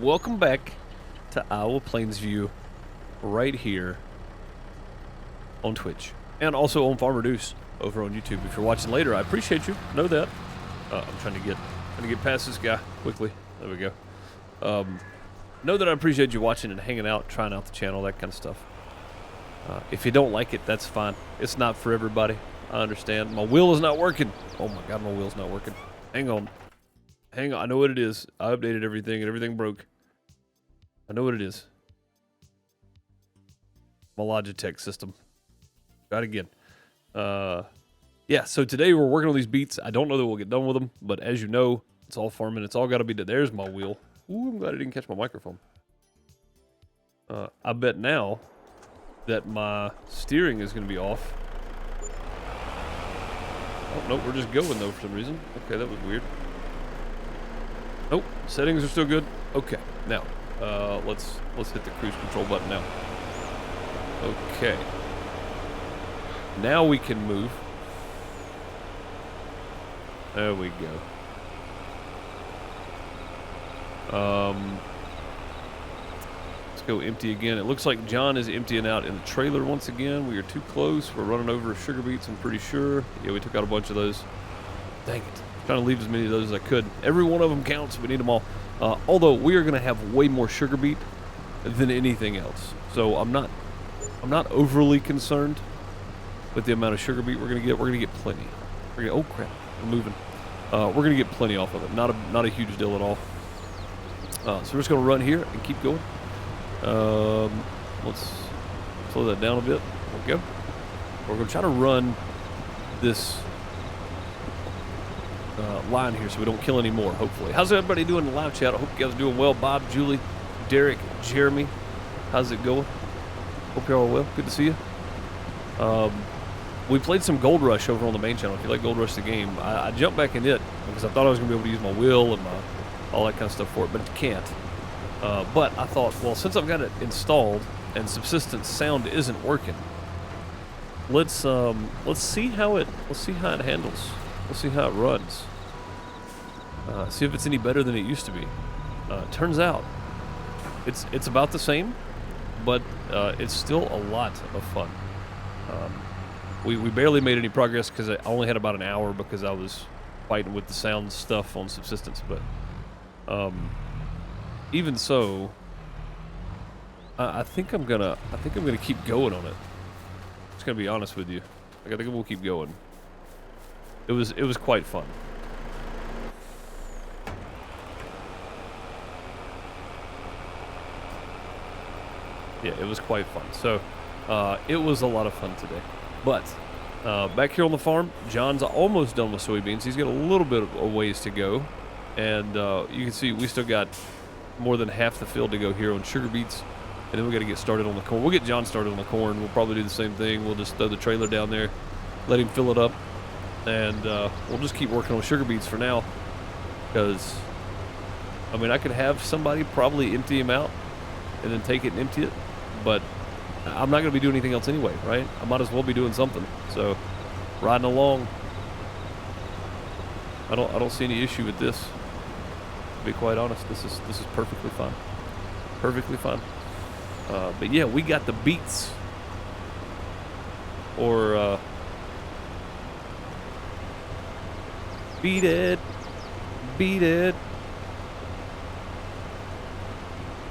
welcome back to Iowa Plainsview, right here on Twitch, and also on Farmer Deuce over on YouTube. If you're watching later, I appreciate you. Know that. I'm trying to get past this guy quickly. There we go. Know that I appreciate you watching and hanging out, trying out the channel, that kind of stuff. If you don't like it, that's fine. It's not for everybody. I understand. My wheel is not working. Oh my God, my wheel's not working. Hang on. I know what it is. I updated everything and everything broke. I know what it is. My Logitech system. Try it again. Yeah, so today we're working on these beats. I don't know that we'll get done with them, but as you know, it's all farming. It's all got to be done. There's my wheel. Ooh, I'm glad I didn't catch my microphone. I bet now that my steering is going to be off. Oh, nope, we're just going though for some reason. Okay, that was weird. Nope, settings are still good. Okay, now, let's hit the cruise control button now. Okay. Now we can move. There we go. Let's go empty again. It looks like John is emptying out in the trailer once again. We are too close. We're running over sugar beets, I'm pretty sure. Yeah, we took out a bunch of those. Dang it. Trying to leave as many of those as I could. Every one of them counts. We need them all. Although we are going to have way more sugar beet than anything else. So I'm not overly concerned with the amount of sugar beet we're going to get. We're going to get plenty. Oh crap, we're moving. We're going to get plenty off of it. Not a huge deal at all. So we're just going to run here and keep going. Let's slow that down a bit. There we go. We're going to try to run this line here so we don't kill any more, hopefully. How's everybody doing in the live chat? I hope you guys are doing well. Bob, Julie, Derek, Jeremy. How's it going? Hope you're all well. Good to see you. We played some Gold Rush over on the main channel. If you like Gold Rush the game, I jumped back in it because I thought I was going to be able to use my wheel and all that kind of stuff for it, but you can't. But I thought, well, since I've got it installed and subsistence sound isn't working, let's see how it handles. We'll see how it runs. See if it's any better than it used to be. Turns out it's about the same, but it's still a lot of fun. We barely made any progress because I only had about an hour because I was fighting with the sound stuff on subsistence. But even so, I think I'm gonna keep going on it. Just gonna be honest with you. I think we'll keep going. It was quite fun. Yeah, it was quite fun. So, it was a lot of fun today. But, back here on the farm, John's almost done with soybeans. He's got a little bit of a ways to go. And, you can see we still got more than half the field to go here on sugar beets. And then we got to get started on the corn. We'll get John started on the corn. We'll probably do the same thing. We'll just throw the trailer down there, let him fill it up. And we'll just keep working on sugar beets for now, because I mean I could have somebody probably empty them out and then take it and empty it, but I'm not going to be doing anything else anyway, right? I might as well be doing something. So riding along, I don't see any issue with this. To be quite honest, this is perfectly fine, perfectly fine. But yeah, we got the beets, or beat it.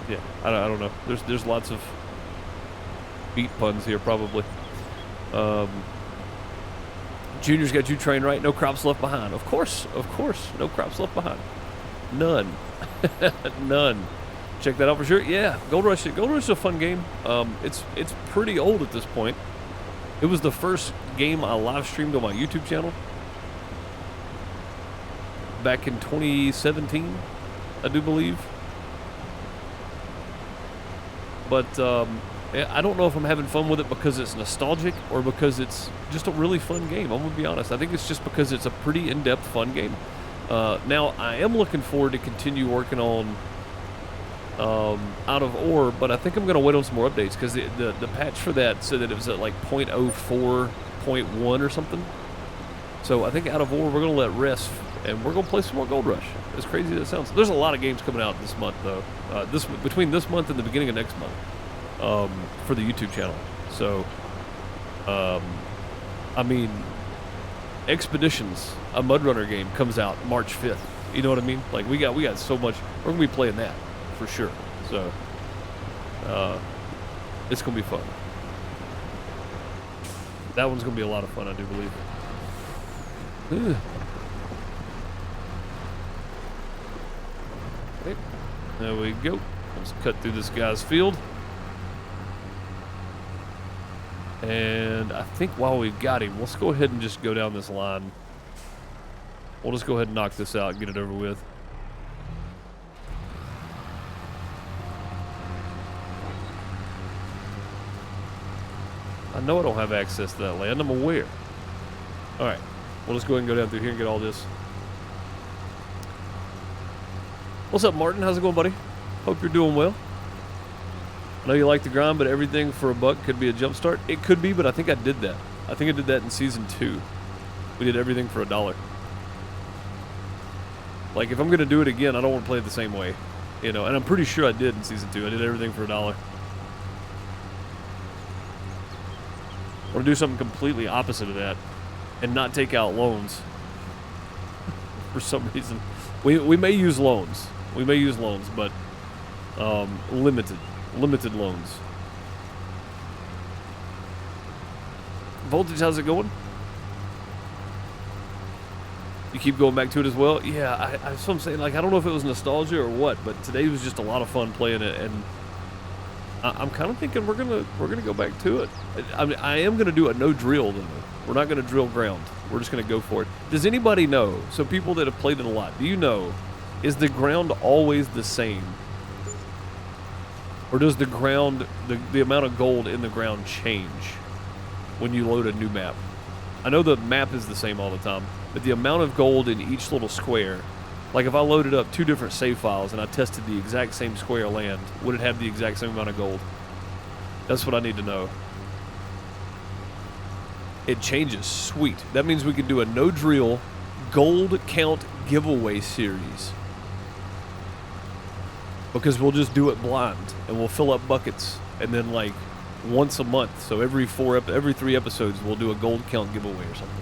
Yeah, I don't know. There's lots of beat puns here probably. Junior's got you trained right. No crops left behind. Of course, no crops left behind. None, none. Check that out for sure. Yeah, Gold Rush is a fun game. It's pretty old at this point. It was the first game I live streamed on my YouTube channel back in 2017, I do believe. But I don't know if I'm having fun with it because it's nostalgic or because it's just a really fun game. I'm gonna be honest. I think it's just because it's a pretty in-depth fun game. Now I am looking forward to continue working on Out of Ore, but I think I'm gonna wait on some more updates because the patch for that said that it was at like 0.04.1 or something. So I think Out of Ore we're gonna let rest and we're gonna play some more Gold Rush. As crazy as it sounds, there's a lot of games coming out this month though. Between this month and the beginning of next month, for the YouTube channel. So, I mean, Expeditions, a Mud Runner game, comes out March 5th. You know what I mean? Like we got so much. We're gonna be playing that for sure. So, it's gonna be fun. That one's gonna be a lot of fun, I do believe. Ugh. Okay, there we go. Let's cut through this guy's field. And I think while we've got him, let's go ahead and just go down this line. We'll just go ahead and knock this out and get it over with. I know I don't have access to that land, I'm aware. Alright, we'll just go ahead and go down through here and get all this. What's up, Martin? How's it going, buddy? Hope you're doing well. I know you like the grind, but everything for a buck could be a jump start. It could be, but I think I did that. I think I did that in Season 2. We did everything for $1. Like, if I'm going to do it again, I don't want to play it the same way. You know, and I'm pretty sure I did in Season 2. I did everything for $1. I want to do something completely opposite of that and not take out loans for some reason. We may use loans. We may use loans, but limited loans. Voltage, how's it going? You keep going back to it as well? Yeah, that's what I'm saying. Like, I don't know if it was nostalgia or what, but today was just a lot of fun playing it, and I'm kind of thinking we're gonna go back to it. I mean, I am gonna do a no drill though. We're not gonna drill ground. We're just gonna go for it. Does anybody know? So people that have played it a lot, do you know? Is the ground always the same? Or does the ground, the amount of gold in the ground change when you load a new map? I know the map is the same all the time, but the amount of gold in each little square, like if I loaded up 2 different save files and I tested the exact same square of land, would it have the exact same amount of gold? That's what I need to know. It changes. Sweet. That means we can do a no drill gold count giveaway series. Because we'll just do it blind, and we'll fill up buckets, and then like once a month, so every 3 episodes, we'll do a gold count giveaway or something.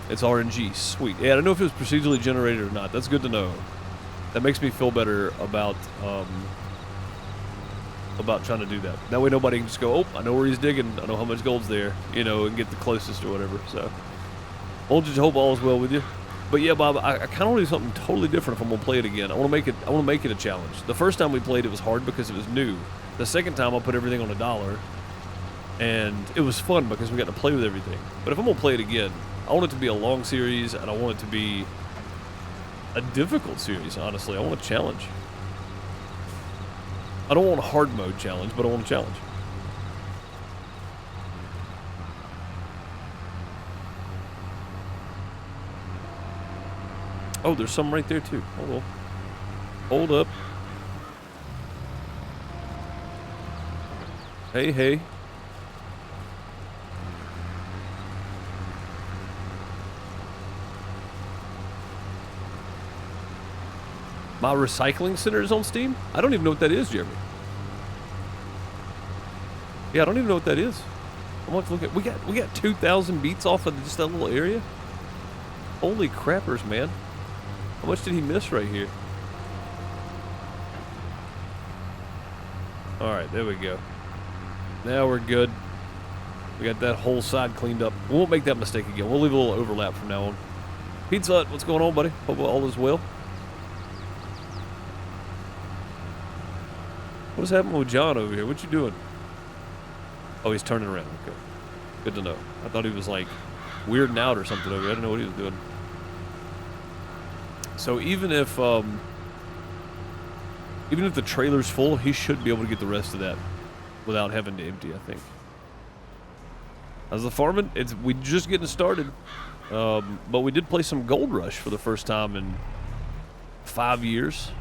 It's RNG, sweet. Yeah, I don't know if it was procedurally generated or not. That's good to know. That makes me feel better about trying to do that. That way nobody can just go, oh, I know where he's digging, I know how much gold's there, you know, and get the closest or whatever. So, we'll just hope all is well with you. But yeah, Bob, I kind of want to do something totally different if I'm gonna play it again. I want to make it a challenge. The first time we played it was hard because it was new. The second time I put everything on $1, and it was fun because we got to play with everything. But if I'm gonna play it again, I want it to be a long series, and I want it to be a difficult series. Honestly, I want a challenge. I don't want a hard mode challenge, but I want a challenge. Oh, there's some right there too. Hold on. Hold up. Hey, hey. My recycling center is on Steam? I don't even know what that is, Jeremy. Yeah, I don't even know what that is. I'm going to look at. We got 2,000 beats off of just that little area. Holy crappers, man! How much did he miss right here? All right, there we go. Now we're good. We got that whole side cleaned up. We won't make that mistake again. We'll leave a little overlap from now on. Pizza Hut, what's going on, buddy? Hope all is well. What is happening with John over here? What you doing? Oh, he's turning around. Okay. Good to know. I thought he was like weirding out or something over here. I didn't know what he was doing. So even if the trailer's full, he should be able to get the rest of that without having to empty, I think. How's the farming? We just getting started. But we did play some Gold Rush for the first time in 5 years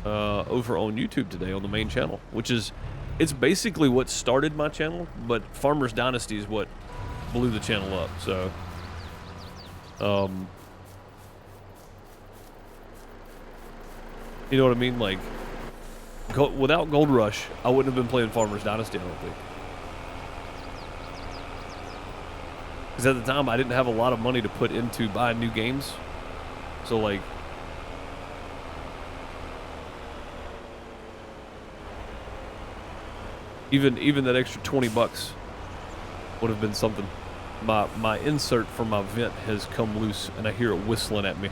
over on YouTube today on the main channel, which is, it's basically what started my channel, but Farmer's Dynasty is what blew the channel up. So, You know what I mean? Like, without Gold Rush, I wouldn't have been playing Farmers Dynasty, I don't think. Because at the time, I didn't have a lot of money to put into buying new games. So, like, even that extra 20 bucks would have been something. My insert for my vent has come loose, and I hear it whistling at me.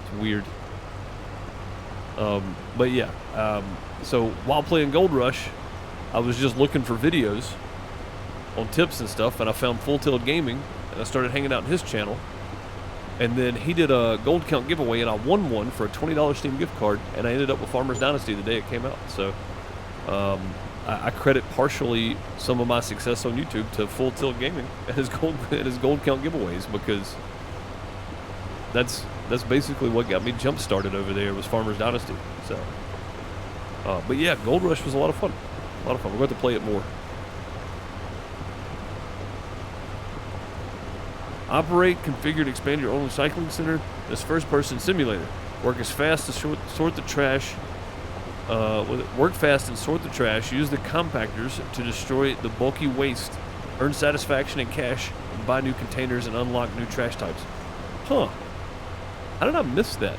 It's weird. But yeah, so while playing Gold Rush, I was just looking for videos on tips and stuff, and I found Full Tilt Gaming, and I started hanging out in his channel. And then he did a gold count giveaway, and I won one for a $20 Steam gift card, and I ended up with Farmers Dynasty the day it came out. So I credit partially some of my success on YouTube to Full Tilt Gaming and his gold count giveaways, because that's basically what got me jump started over there, was Farmers Dynasty. So, but yeah, Gold Rush was a lot of fun. A lot of fun. We're going to play it more. Operate, configure, and expand your own recycling center. This first-person simulator. Work as fast as sort the trash. Work fast and sort the trash. Use the compactors to destroy the bulky waste. Earn satisfaction and cash. And buy new containers and unlock new trash types. Huh. How did I miss that?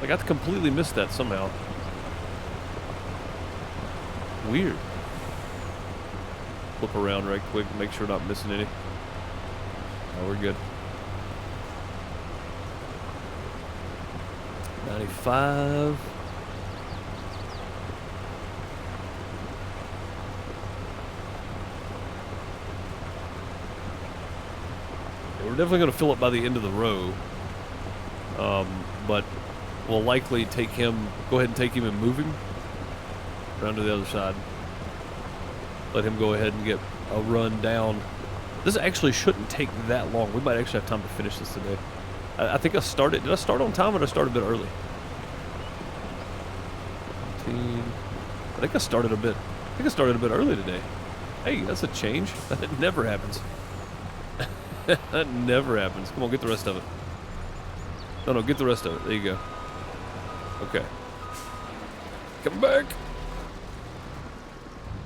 Like, I completely missed that somehow. Weird. Flip around right quick, make sure we're not missing any. Oh, we're good. 95. Yeah, we're definitely going to fill it by the end of the row. But we'll likely go ahead and take him and move him around to the other side. Let him go ahead and get a run down. This actually shouldn't take that long. We might actually have time to finish this today. I think I started. Did I start on time, or did I start a bit early? 19. I think I started a bit early today. Hey, that's a change. That never happens. That never happens. Come on, get the rest of it. No, get the rest of it. There you go. Okay. Come back.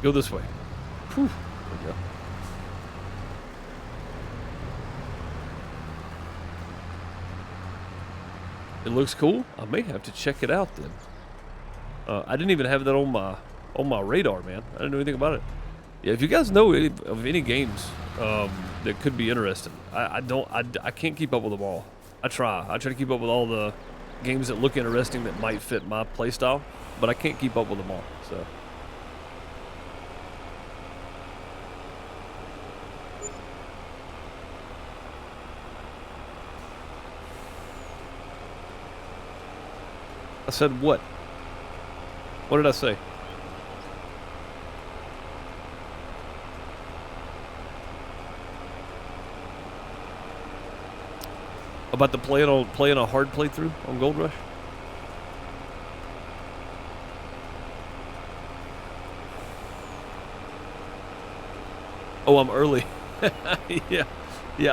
Go this way. Whew. There we go. It looks cool. I may have to check it out then. I didn't even have that on my radar, man. I didn't know anything about it. Yeah, if you guys know of any games that could be interesting, I can't keep up with them all. I try to keep up with all the games that look interesting that might fit my playstyle, but I can't keep up with them all. So. I said what? What did I say? About the playing a hard playthrough on Gold Rush? Oh, I'm early. Yeah,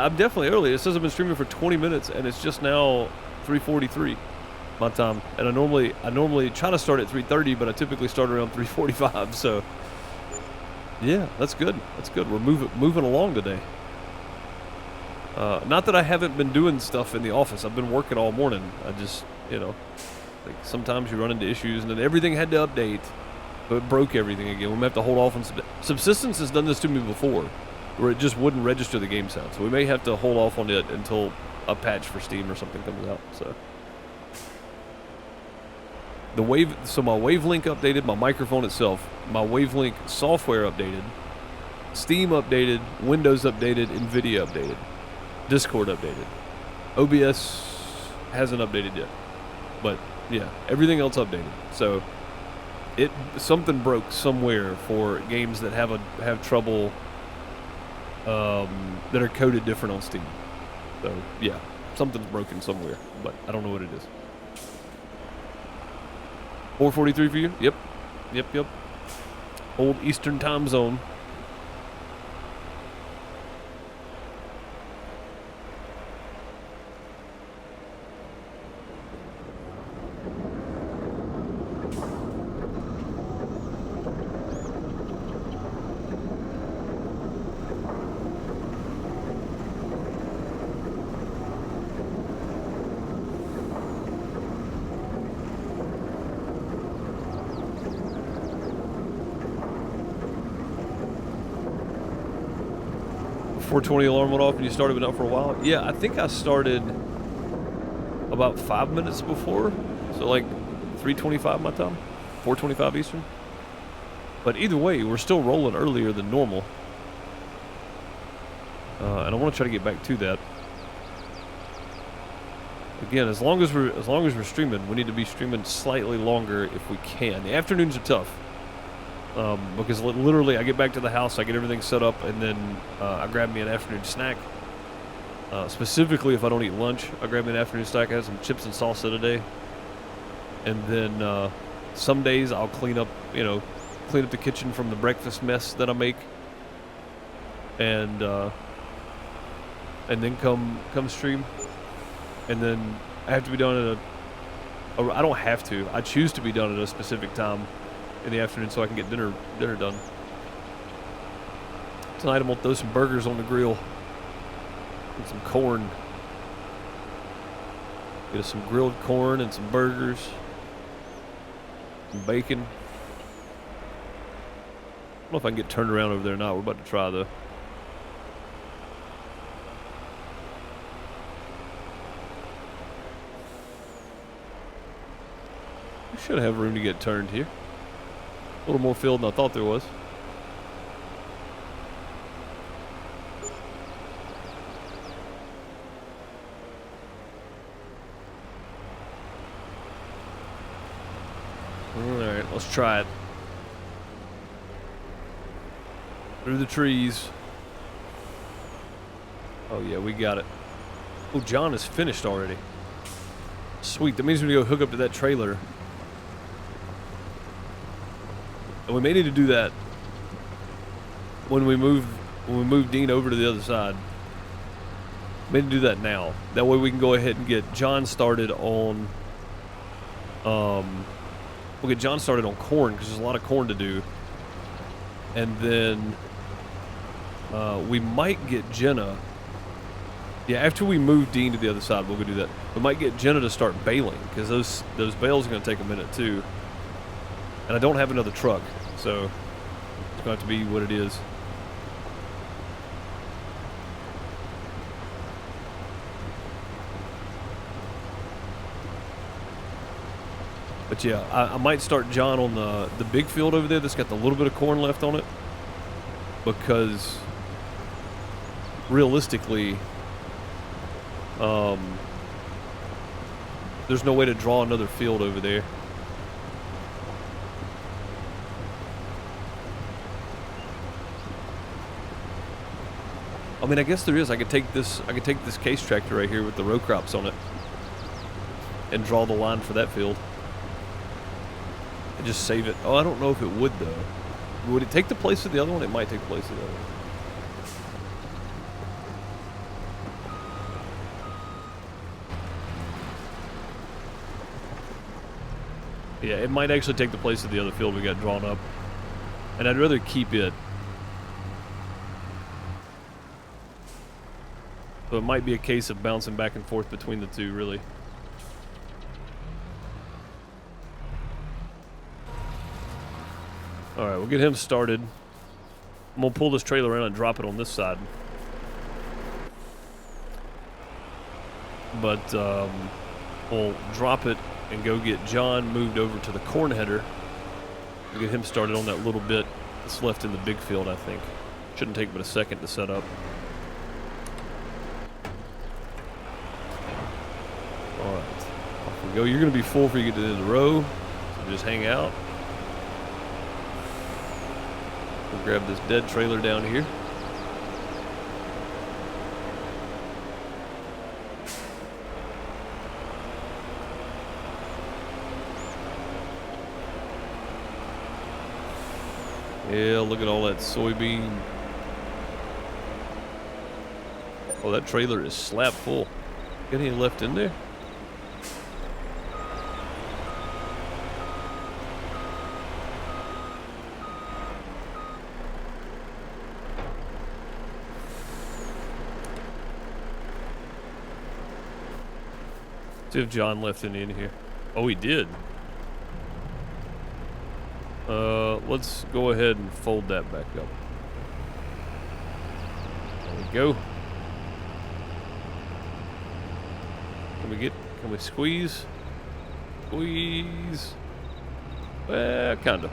I'm definitely early. It says I've been streaming for 20 minutes, and it's just now 3:43 my time. And I normally try to start at 3:30, but I typically start around 3:45. So, yeah, that's good. That's good. We're moving along today. Not that I haven't been doing stuff in the office. I've been working all morning. I just, like sometimes you run into issues, and then everything had to update, but it broke everything again. We may have to hold off on Subsistence has done this to me before, where it just wouldn't register the game sound. So we may have to hold off on it until a patch for Steam or something comes out. So my Wavelink updated, my microphone itself, my Wavelink software updated, Steam updated, Windows updated, NVIDIA updated. Discord updated. OBS hasn't updated yet, but yeah, everything else updated. So something broke somewhere for games that have trouble that are coded different on Steam. So yeah, something's broken somewhere, but I don't know what it is. 4:43 for you? Yep. Old Eastern time zone. 4:20 alarm went off and you started but not for a while? Yeah, I think I started about 5 minutes before. So like 3:25 my time, 4:25 Eastern. But either way, we're still rolling earlier than normal. And I want to try to get back to that. Again, as long as we're streaming, we need to be streaming slightly longer if we can. The afternoons are tough. Because literally I get back to the house, I get everything set up, and then I grab me an afternoon snack. Specifically, if I don't eat lunch, I grab me an afternoon snack. I have some chips and salsa today. And then some days I'll clean up the kitchen from the breakfast mess that I make. And then come stream. And then I have to be done at I don't have to. I choose to be done at a specific time in the afternoon so I can get dinner done. Tonight I'm gonna throw some burgers on the grill and some corn. Get us some grilled corn and some burgers, some bacon. I don't know if I can get turned around over there or not. We're about to try though. We should have room to get turned here. A little more field than I thought there was. Alright, let's try it. Through the trees. Oh yeah, we got it. Oh, John is finished already. Sweet, that means we need to go hook up to that trailer. And we may need to do that when we move Dean over to the other side. We need to do that now. That way we can go ahead and get John started on we'll get John started on corn because there's a lot of corn to do. And then we might get Jenna. Yeah, after we move Dean to the other side, we'll go do that. We might get Jenna to start baling because those bales are going to take a minute too. And I don't have another truck, so it's going to have to be what it is. But yeah, I might start John on the big field over there that's got the little bit of corn left on it. Because realistically, there's no way to draw another field over there. I mean, I guess there is. I could take this case tractor right here with the row crops on it and draw the line for that field. And just save it. Oh, I don't know if it would though. Would it take the place of the other one? It might take the place of the other one. Yeah, it might actually take the place of the other field we got drawn up. And I'd rather keep it. So it might be a case of bouncing back and forth between the two, really. Alright, we'll get him started. I'm going to pull this trailer around and drop it on this side. But we'll drop it and go get John moved over to the corn header. We'll get him started on that little bit that's left in the big field, I think. Shouldn't take but a second to set up. Alright, off we go. You're going to be full before you get to the end of the row. So just hang out. We'll grab this dead trailer down here. Yeah, look at all that soybean. Oh, that trailer is slap full. Got any left in there? See if John left any in here. Oh, he did. Let's go ahead and fold that back up. go. Can we squeeze? Squeeze. Well, kinda.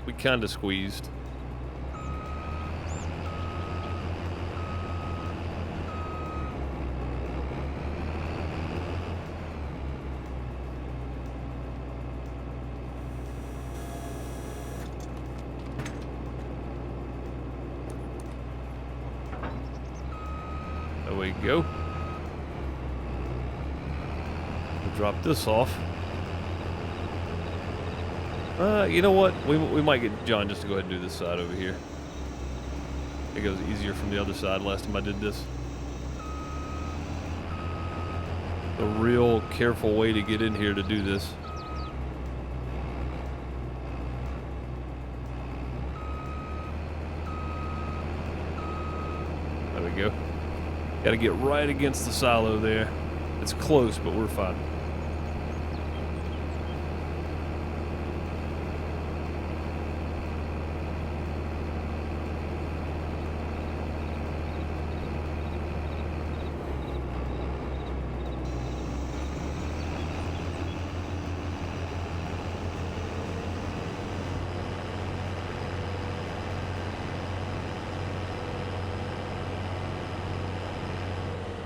We kinda squeezed. There we go. We'll drop this off. You know what? We might get John just to go ahead and do this side over here. I think it was easier from the other side last time I did this. A real careful way to get in here to do this. There we go. Got to get right against the silo there. It's close, but we're fine.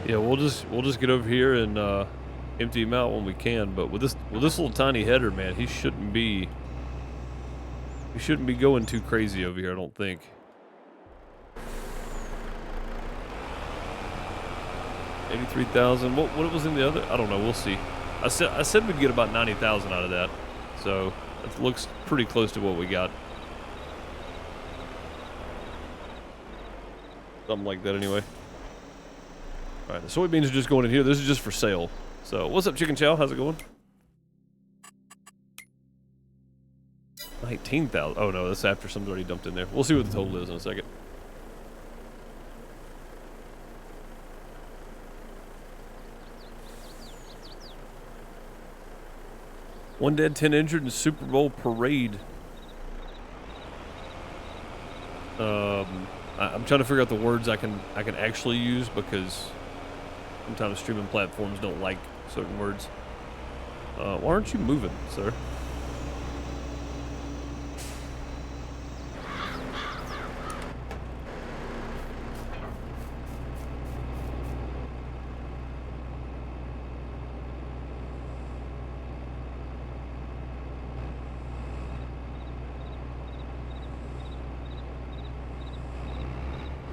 Yeah, we'll just get over here and empty him out when we can. But with this little tiny header, man, he shouldn't be going too crazy over here, I don't think. $83,000. What was in the other? I don't know. We'll see. I said we'd get about 90,000 out of that, so it looks pretty close to what we got. Something like that, anyway. All right, the soybeans are just going in here. This is just for sale. So, what's up, Chicken Chow? How's it going? 19,000. Oh no, that's after something's already dumped in there. We'll see what the total is in a second. One dead, 10 injured in Super Bowl parade. I'm trying to figure out the words I can actually use because sometimes streaming platforms don't like certain words. Why aren't you moving, sir?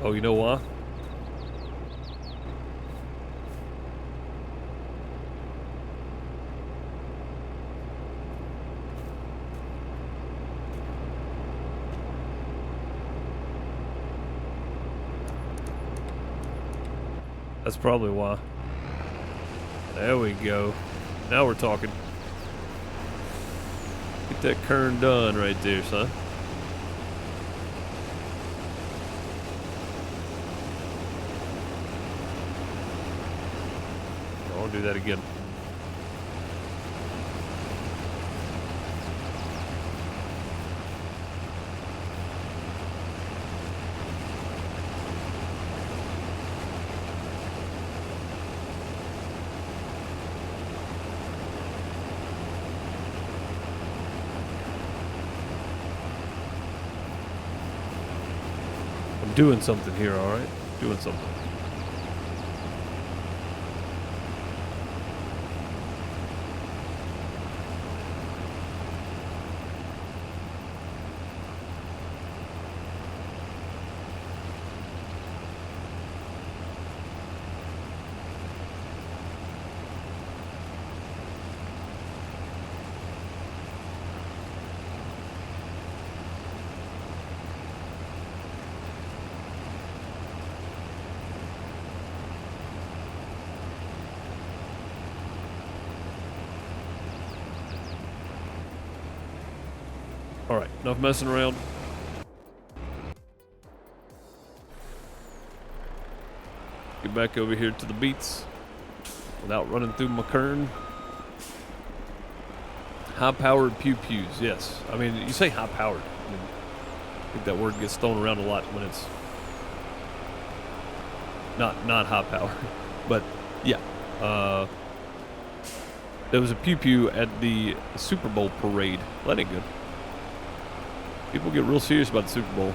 Oh, you know why? That's probably why. There we go. Now we're talking. Get that kern done right there, son. I won't do that again. I'm doing something here, all right? Doing something. All right, enough messing around. Get back over here to the beets without running through my kern. High-powered pew-pews, yes. I mean, you say high-powered. I think that word gets thrown around a lot when it's not high power, but yeah. There was a pew pew at the Super Bowl parade. Well, that ain't good. People get real serious about the Super Bowl.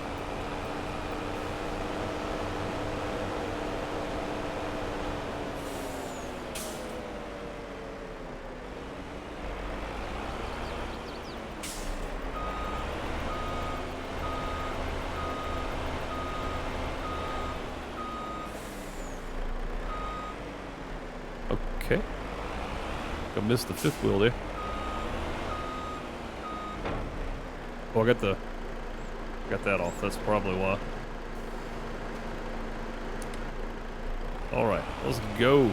Okay. I missed the fifth wheel there. Oh, I got that off. That's probably why. All right, let's go.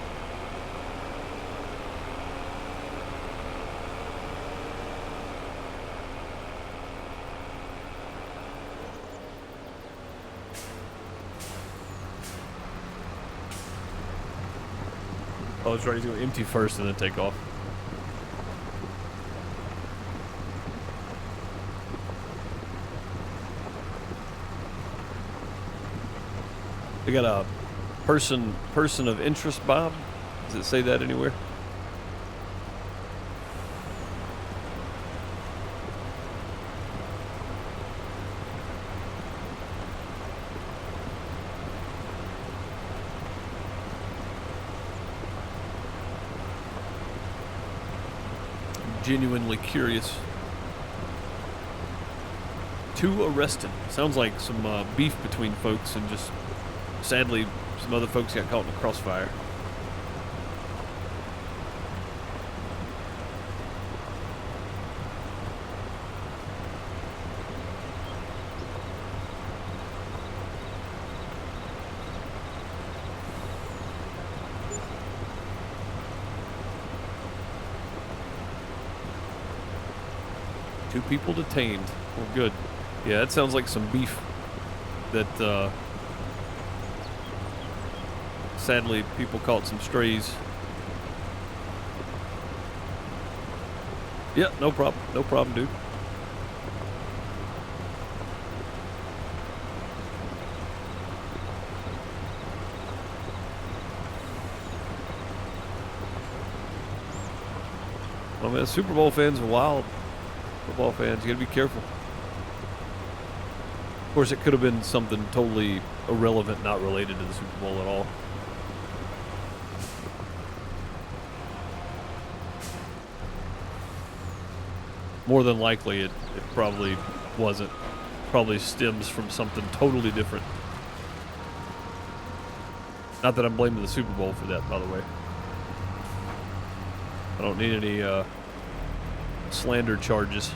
I was ready to go empty first and then take off. We got a person of interest, Bob. Does it say that anywhere? Genuinely curious. 2 arrested. Sounds like some beef between folks, and just sadly some other folks got caught in the crossfire. Two people detained. Well, good. Yeah, that sounds like some beef that, sadly, people caught some strays. Yeah, no problem. No problem, dude. I mean, Super Bowl fans are wild. Football fans, you gotta be careful. Of course, it could have been something totally irrelevant, not related to the Super Bowl at all. More than likely, it probably wasn't. Probably stems from something totally different. Not that I'm blaming the Super Bowl for that, by the way. I don't need any slander charges.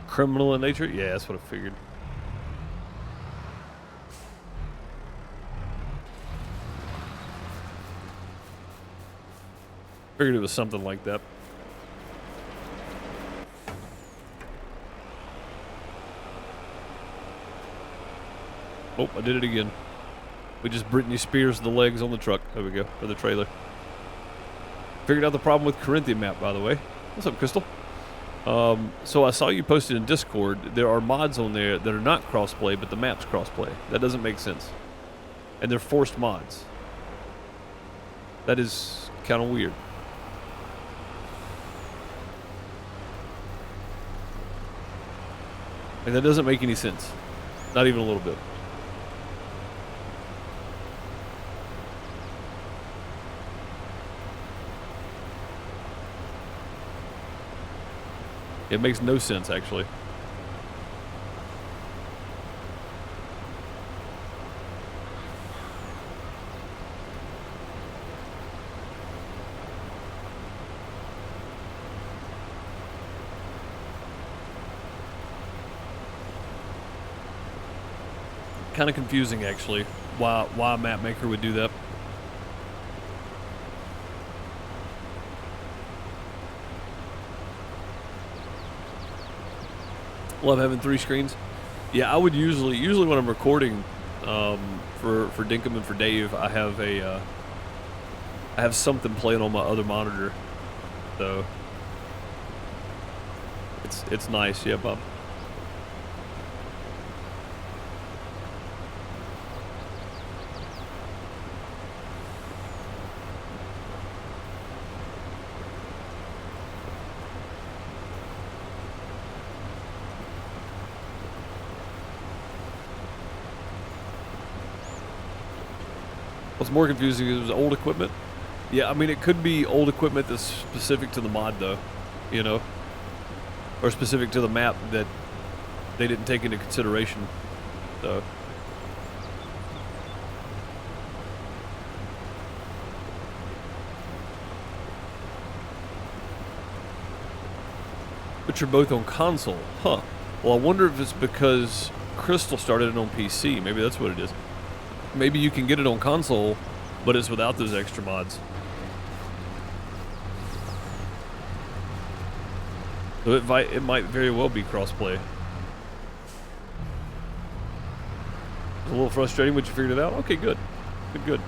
Criminal in nature? Yeah, that's what I figured. Figured it was something like that. Oh, I did it again. We just Britney Spears the legs on the truck. There we go, or the trailer. Figured out the problem with Corinthian map, by the way. What's up, Crystal? So I saw you posted in Discord. There are mods on there that are not crossplay, but the map's crossplay. That doesn't make sense. And they're forced mods. That is kind of weird. And that doesn't make any sense. Not even a little bit. It makes no sense, actually. Kind of confusing, actually, why a map maker would do that. Love having 3 screens. Yeah, I would usually when I'm recording for Dinkum and for Dave, I have a I have something playing on my other monitor, so it's nice. Yeah, Bob. What's more confusing is old equipment. Yeah, I mean, it could be old equipment that's specific to the mod, though, you know, or specific to the map that they didn't take into consideration, so. But you're both on console, huh? Well, I wonder if it's because Crystal started it on PC. Maybe that's what it is. Maybe you can get it on console, but it's without those extra mods. So it might very well be crossplay. It's a little frustrating, but you figured it out? Okay, good. Good.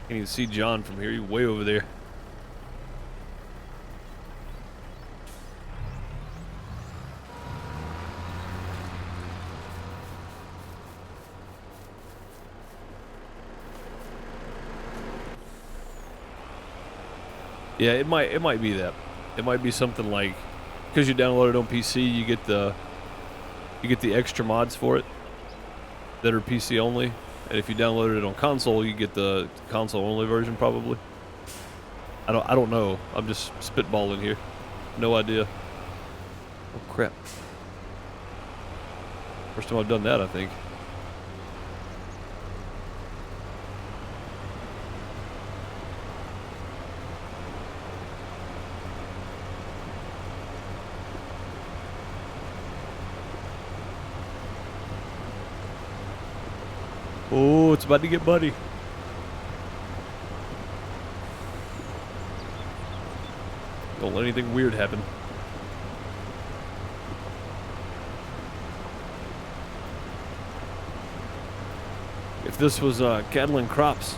Can't even see John from here. He's way over there. Yeah, it might be that. It might be something like, because you download it on PC, you get the extra mods for it that are PC only, and if you downloaded it on console, you get the console only version probably. I don't know. I'm just spitballing here. No idea. Oh crap. First time I've done that, I think. Oh, it's about to get muddy. Don't let anything weird happen. If this was cattle and crops,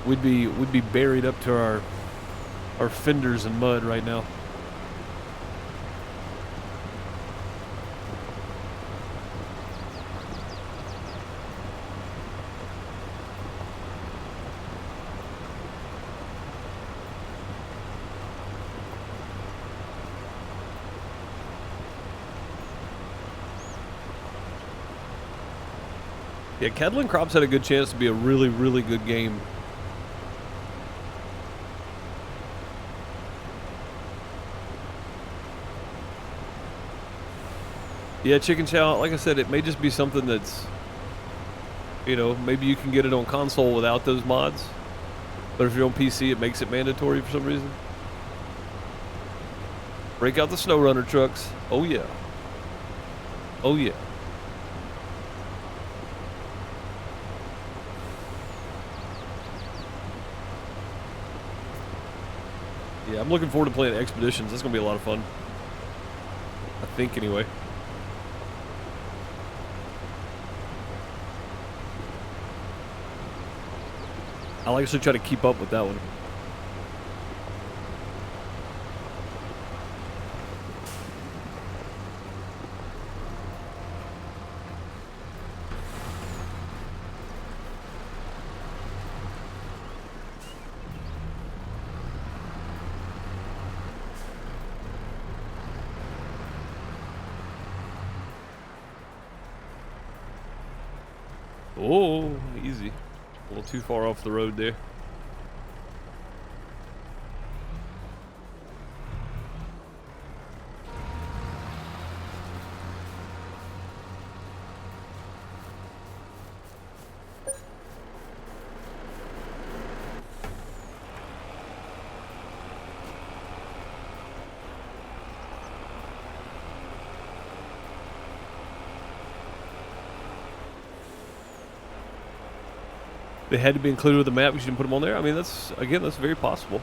we'd be buried up to our fenders in mud right now. Yeah, Cattle and Crops had a good chance to be a really, really good game. Yeah, Chicken Chow, like I said, it may just be something that's, you know, maybe you can get it on console without those mods. But if you're on PC, it makes it mandatory for some reason. Break out the snow runner trucks. Oh, yeah. Oh, yeah. Yeah, I'm looking forward to playing Expeditions. That's going to be a lot of fun. I think, anyway. I'll actually try to keep up with that one. Oh, easy. A little too far off the road there. They had to be included with the map. We shouldn't put them on there. I mean, that's very possible.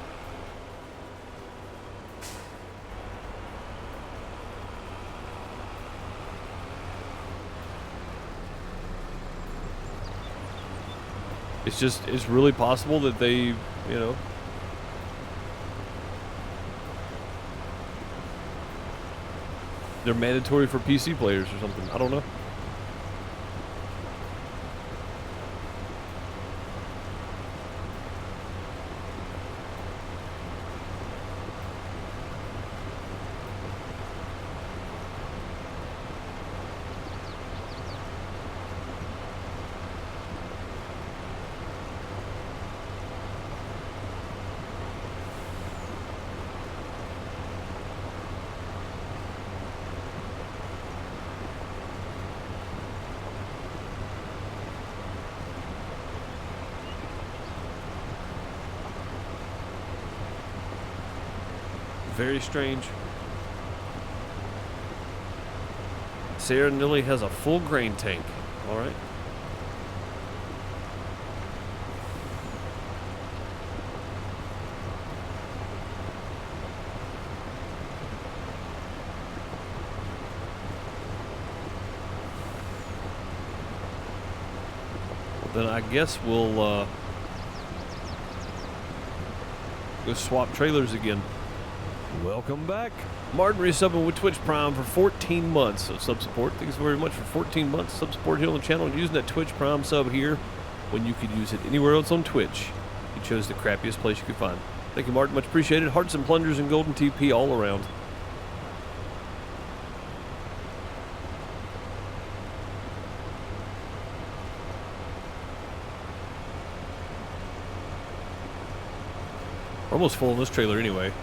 it's really possible that they, you know, they're mandatory for PC players or something. I don't know. Very strange. Sarah Nilly has a full grain tank. All right. Then I guess we'll go swap trailers again. Welcome back. Martin resubbing with Twitch Prime for 14 months of sub support. Thanks very much for 14 months sub support here on the channel and using that Twitch Prime sub here when you could use it anywhere else on Twitch. You chose the crappiest place you could find. Thank you, Martin. Much appreciated. Hearts and plungers and golden TP all around. We're almost full in this trailer anyway.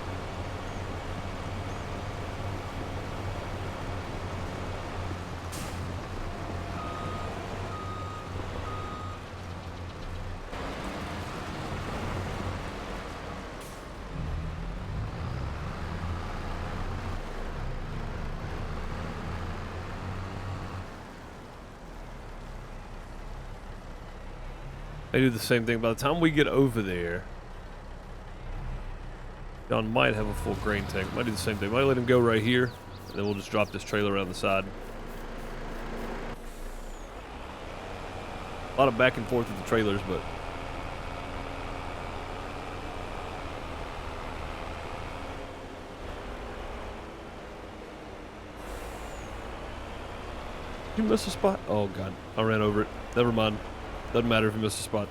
I do the same thing. By the time we get over there, John might have a full grain tank. Might do the same thing. Might let him go right here, and then we'll just drop this trailer around the side. A lot of back and forth with the trailers, but did you miss a spot? Oh god, I ran over it. Never mind. Doesn't matter if you miss a spot.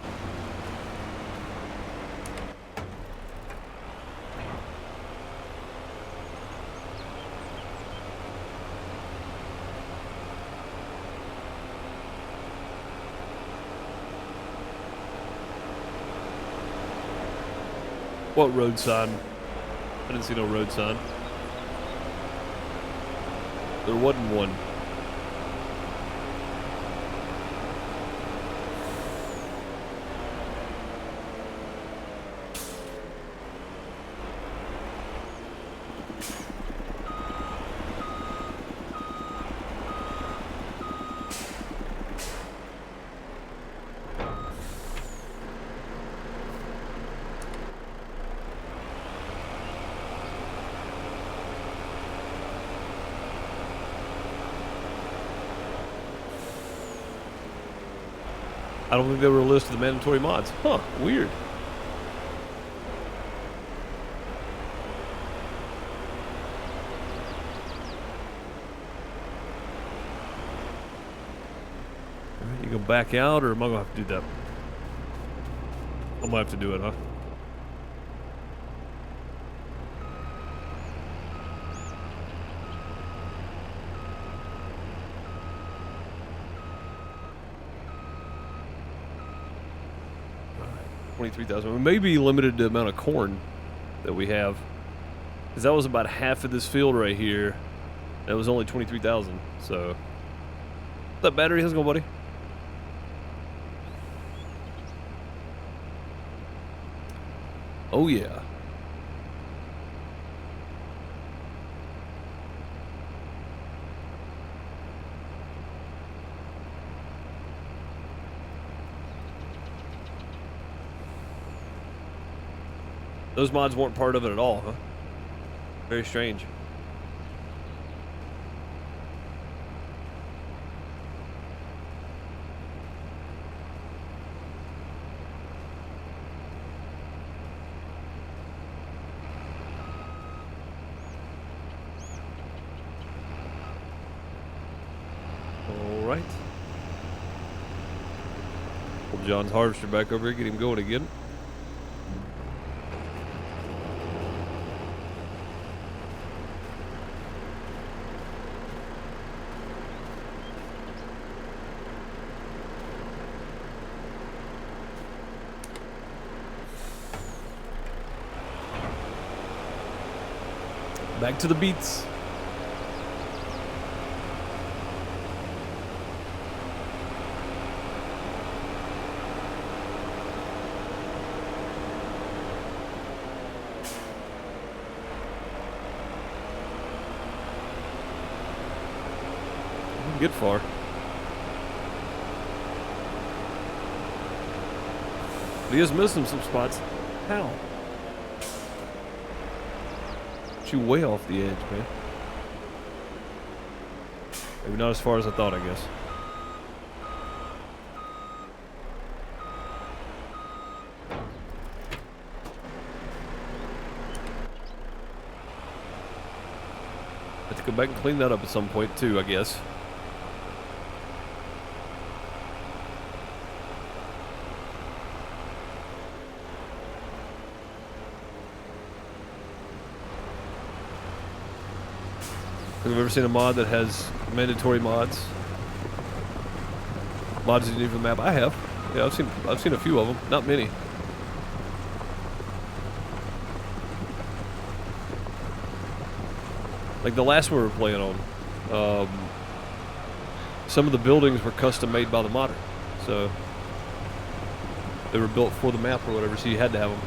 What road sign? I didn't see no road sign. There wasn't one. I don't think they were a list of the mandatory mods. Huh, weird. Alright, you go back out, or am I going to have to do that? I'm going to have to do it, huh? $23,000. We may be limited to the amount of corn that we have, because that was about half of this field right here. That was only 23,000. So, what's that battery? How's it going, buddy? Oh yeah. Those mods weren't part of it at all, huh? Very strange. right. Pull John's harvester back over here, get him going again. Back to the beets. Get far. But he is missing some spots. How? You way off the edge, man. Maybe not as far as I thought, I guess. Have to go back and clean that up at some point too, I guess. Have you ever seen a mod that has mandatory mods? Mods you need for the map? I have. Yeah, I've seen a few of them. Not many. Like the last one we were playing on, some of the buildings were custom made by the modder, so they were built for the map or whatever. So you had to have them.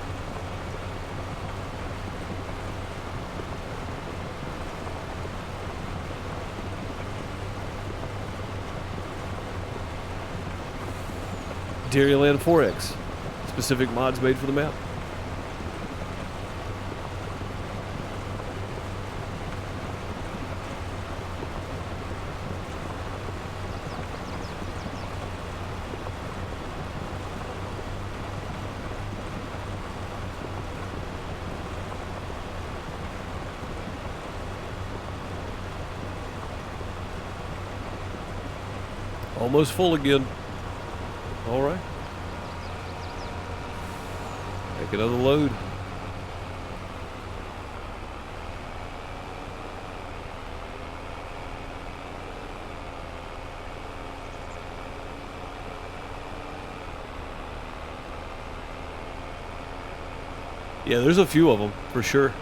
Dairyland 4X. Specific mods made for the map. Almost full again. All right. Take another load. Yeah, there's a few of them for sure. In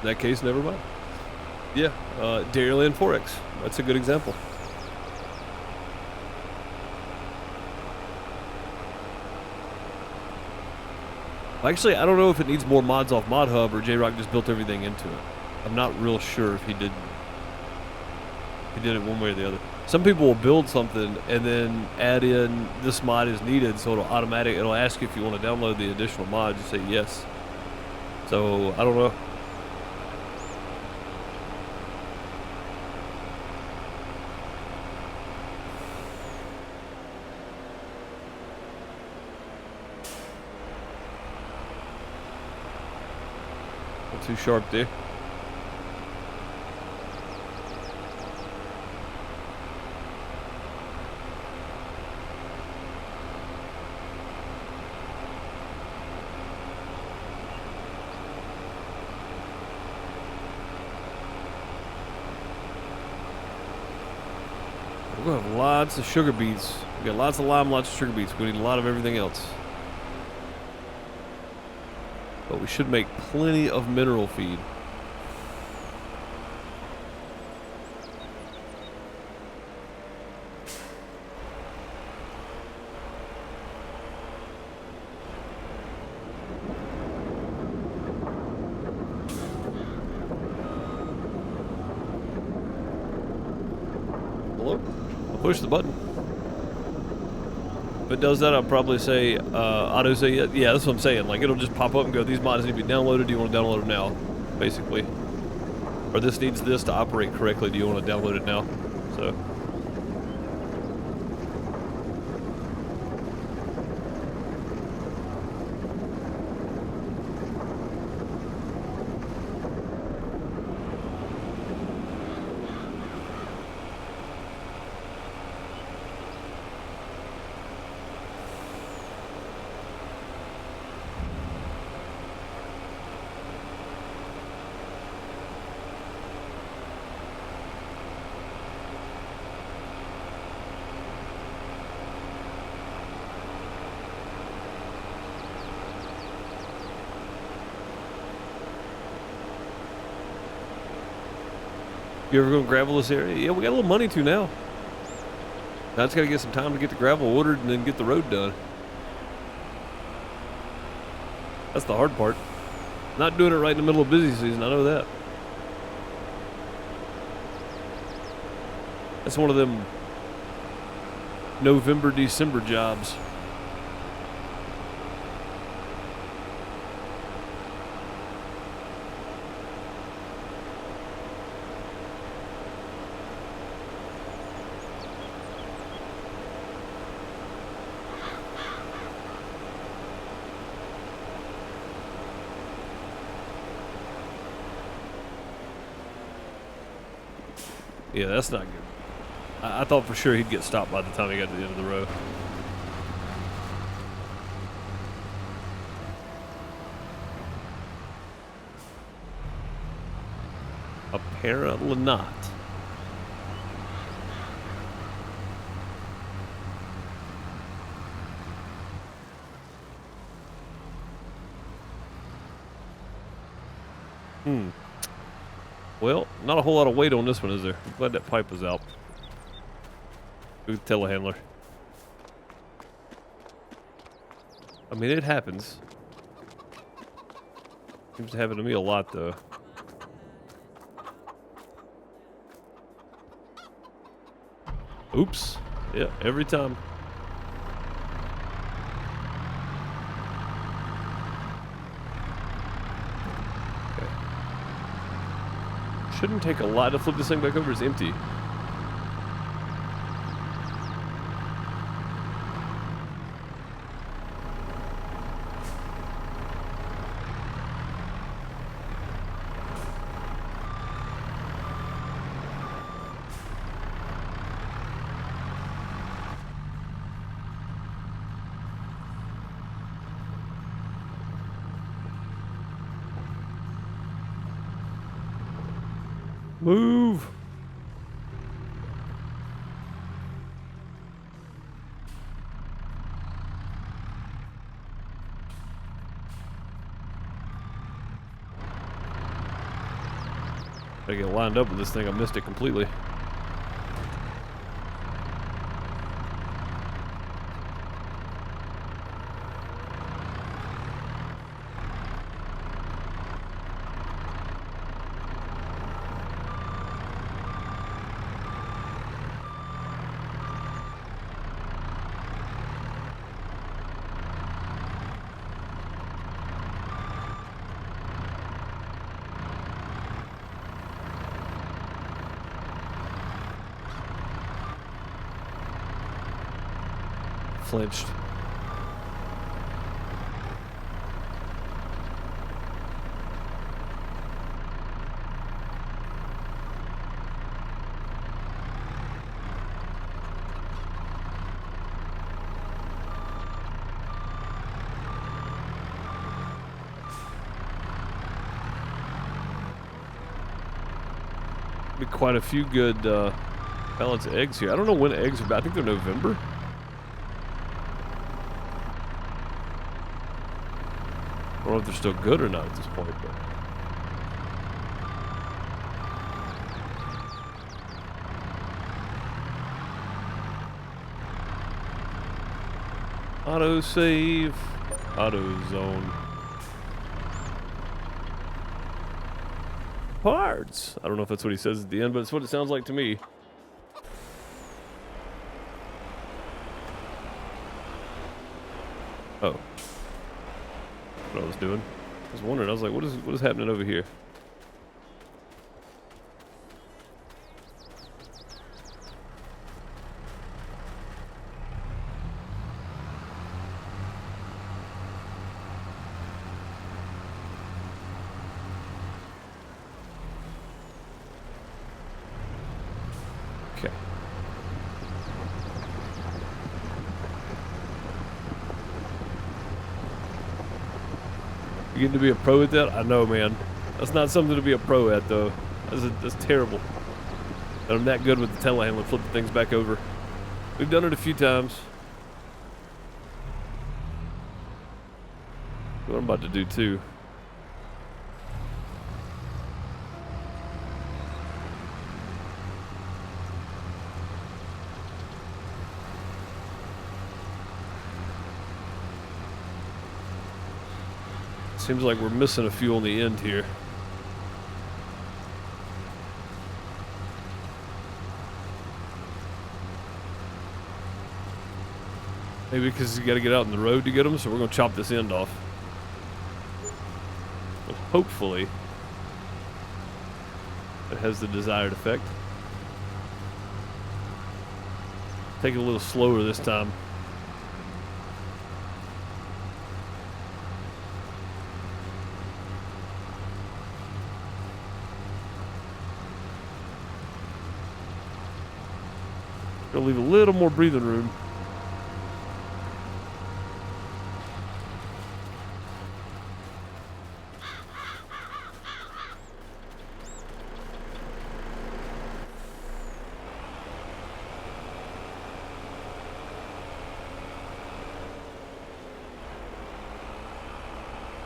that case, never mind. Yeah, Dairyland 4X. That's a good example. Actually, I don't know if it needs more mods off Mod Hub or J-Rock just built everything into it. I'm not real sure if he did it one way or the other. Some people will build something and then add in this mod is needed, so it'll ask you if you want to download the additional mod. You say yes. So, I don't know. Too sharp there. We're gonna have lots of sugar beets. We got lots of lime, lots of sugar beets. We need a lot of everything else. But we should make plenty of mineral feed. Hello? I'll push the button. If it does that, I'll probably say, auto say, yeah, that's what I'm saying. Like, it'll just pop up and go, these mods need to be downloaded. Do you want to download them now? Basically. Or this needs this to operate correctly. Do you want to download it now? So. You ever gonna gravel this area? Yeah, we got a little money to now. Now I just gotta get some time to get the gravel ordered and then get the road done. That's the hard part. Not doing it right in the middle of busy season, I know that. That's one of them November, December jobs. Yeah, that's not good. I thought for sure he'd get stopped by the time he got to the end of the row. Apparently not. Well, not a whole lot of weight on this one, is there? I'm glad that pipe was out. Good telehandler. I mean, it happens. Seems to happen to me a lot, though. Oops. Yeah, every time. Okay. Shouldn't take a lot to flip this thing back over. It's empty. Move! Gotta get lined up with this thing. I missed it completely. Flinched. Be quite a few good pallets of eggs here. I don't know when eggs are back. I think they're November. I don't know if they're still good or not at this point, but auto save, auto zone, parts. I don't know if that's what he says at the end, but it's what it sounds like to me. Oh. What I was doing. I was wondering, I was like, what is happening over here? Okay. You getting to be a pro at that? I know, man. That's not something to be a pro at, though. That's terrible. And I'm that good with the telehandler, flipping things back over. We've done it a few times. What I'm about to do, too. Seems like we're missing a few on the end here. Maybe because you got to get out in the road to get them, so we're going to chop this end off. But hopefully, it has the desired effect. Take it a little slower this time. Gonna leave a little more breathing room.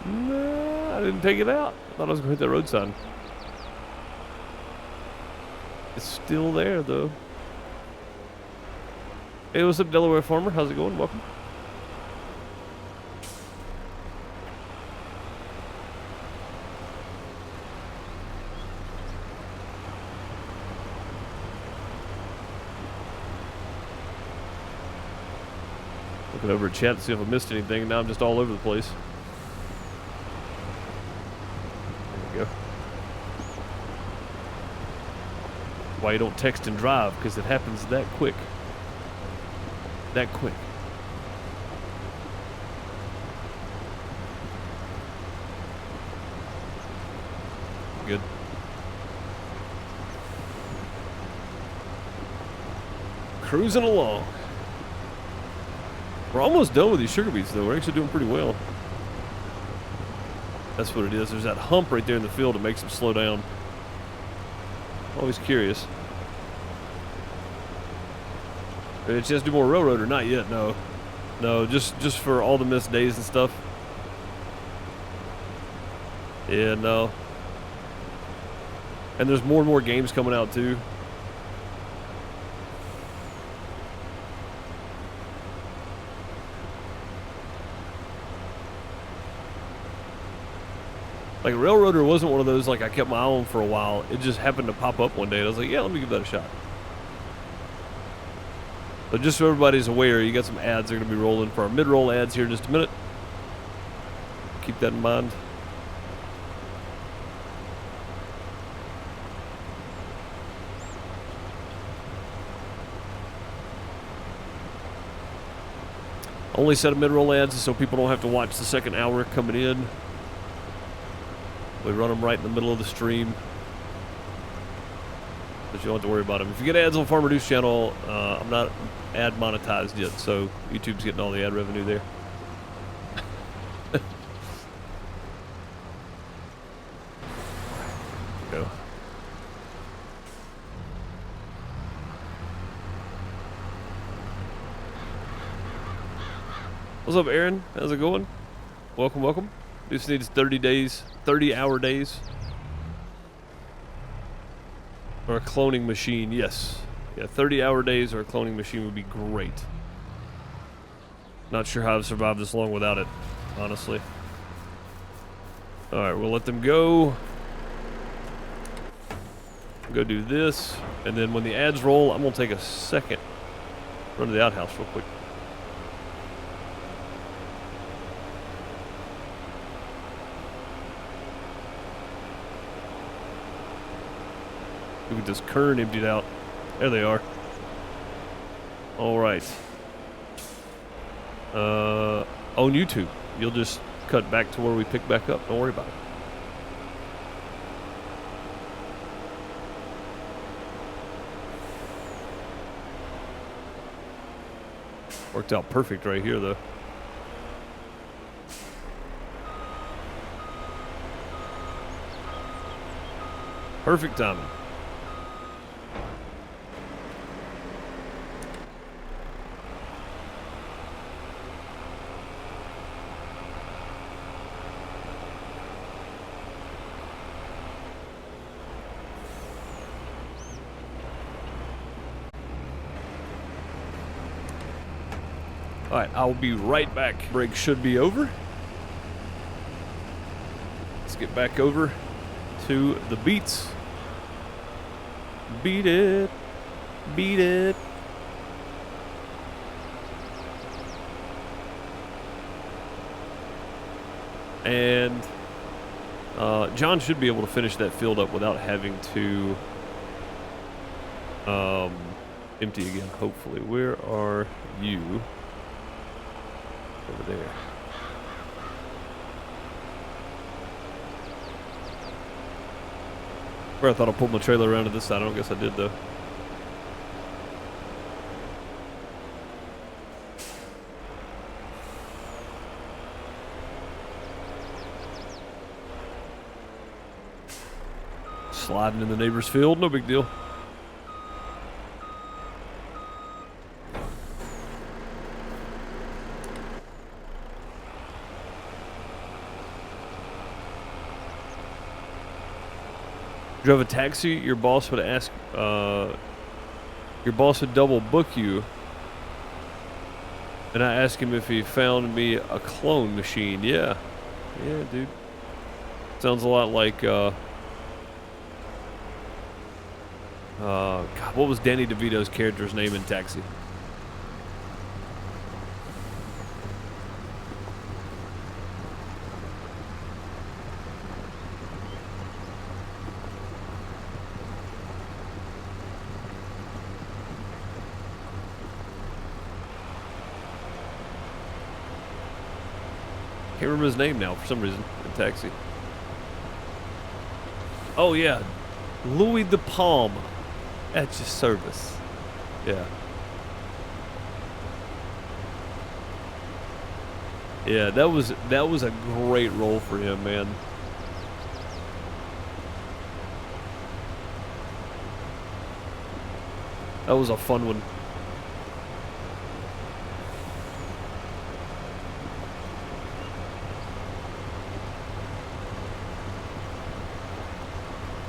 Nah, I didn't take it out. I thought I was gonna hit that road sign. It's still there though. Hey, what's up, Delaware Farmer? How's it going? Welcome. Looking over at chat to see if I missed anything. Now I'm just all over the place. There we go. Why you don't text and drive? Because it happens that quick. That quick. Good. Cruising along. We're almost done with these sugar beets though. We're actually doing pretty well. That's what it is. There's that hump right there in the field that makes them slow down. Always curious. Did it just do more railroad or not yet? No. No, just for all the missed days and stuff. Yeah, no. And there's more and more games coming out too. Like Railroader wasn't one of those like I kept my eye on for a while. It just happened to pop up one day and I was like, yeah, let me give that a shot. But just so everybody's aware, you got some ads that are going to be rolling for our mid-roll ads here in just a minute. Keep that in mind. Only set of mid-roll ads so people don't have to watch the second hour coming in. We run them right in the middle of the stream. But you don't have to worry about them. If you get ads on Farmer Deuce channel, I'm not ad monetized yet, so YouTube's getting all the ad revenue there. Go. What's up, Aaron? How's it going? Welcome, welcome. Deuce needs 30 days, 30-hour days. Or a cloning machine, yes. Yeah, 30-hour days or a cloning machine would be great. Not sure how I've survived this long without it, honestly. Alright, we'll let them go. Go do this. And then when the ads roll, I'm going to take a second. Run to the outhouse real quick. Look at this kern emptied out. There they are. Alright. On YouTube, you'll just cut back to where we pick back up. Don't worry about it. Worked out perfect right here, though. Perfect timing. Alright, I'll be right back. Break should be over. let's get back over to the beats. Beat it. Beat it. And John should be able to finish that field up without having to empty again, hopefully. Where are you? Over there. Where I thought I pulled my trailer around to this side. I don't guess I did, though. Sliding in the neighbor's field, no big deal. Drove a taxi, your boss would ask, your boss would double book you, and I asked him if he found me a clone machine. Yeah, dude. Sounds a lot like, God, what was Danny DeVito's character's name in Taxi? Can't remember his name now for some reason in Taxi. Oh yeah, Louis de Palme at your service. Yeah. Yeah, that was a great role for him, man. That was a fun one.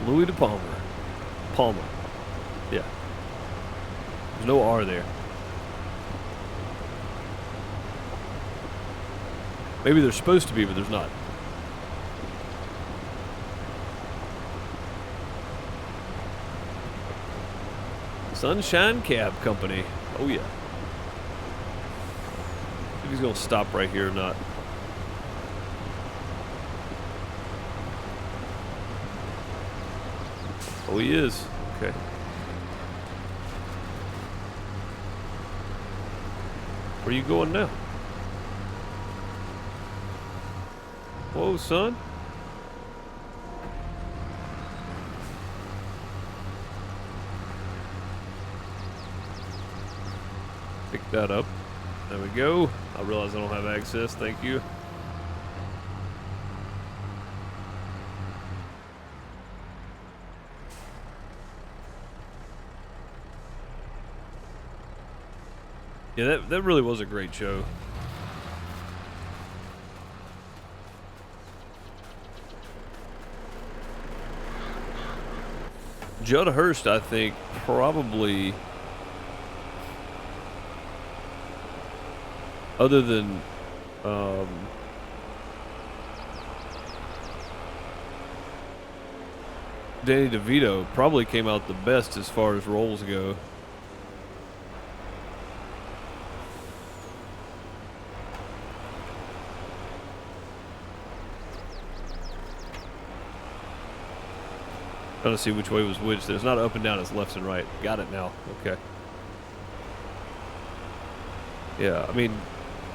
Louis de Palmer. Palmer. Yeah. There's no R there. Maybe there's supposed to be, but there's not. Sunshine Cab Company. Oh yeah. If he's gonna stop right here or not. Oh, he is. Okay. Where are you going now? Whoa, son. Pick that up. There we go. I realize I don't have access. Thank you. Yeah, that really was a great show. Judd Hirsch, I think, probably, other than Danny DeVito, probably came out the best as far as roles go. Trying to see which way was which. There's not up and down, it's left and right. Got it now. Okay. Yeah, I mean,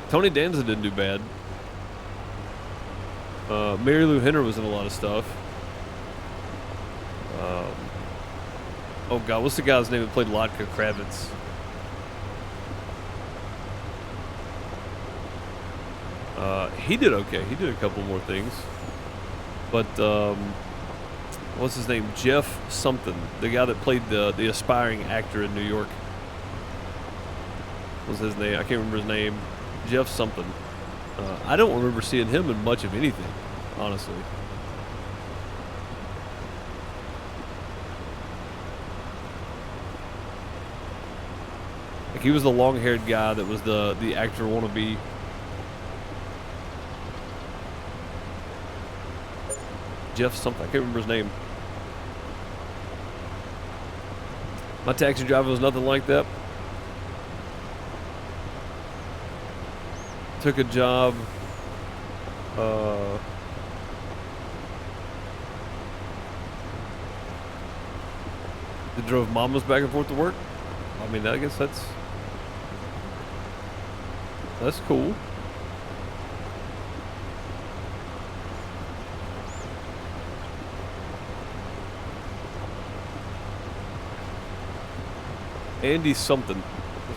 Tony Danza didn't do bad. Mary Lou Henner was in a lot of stuff. Oh God, what's the guy's name that played Latka Kravitz? He did okay. He did a couple more things. But, what's his name? Jeff something. The guy that played the aspiring actor in New York. What's his name? I can't remember his name. Jeff something. I don't remember seeing him in much of anything, honestly. Like, he was the long-haired guy that was the actor wannabe. Jeff something. I can't remember his name. My taxi driver was nothing like that. Took a job. That drove mamas back and forth to work. I mean, I guess that's cool. Andy something.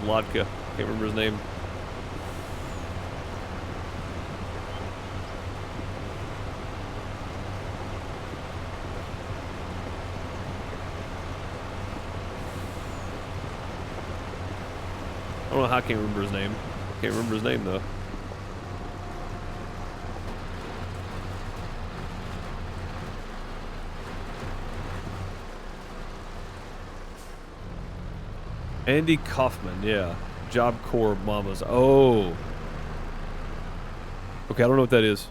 Lodka. Can't remember his name. I don't know how I can't remember his name. Can't remember his name though. Andy Kaufman, yeah. Job Corps Mamas. Oh. Okay, I don't know what that is.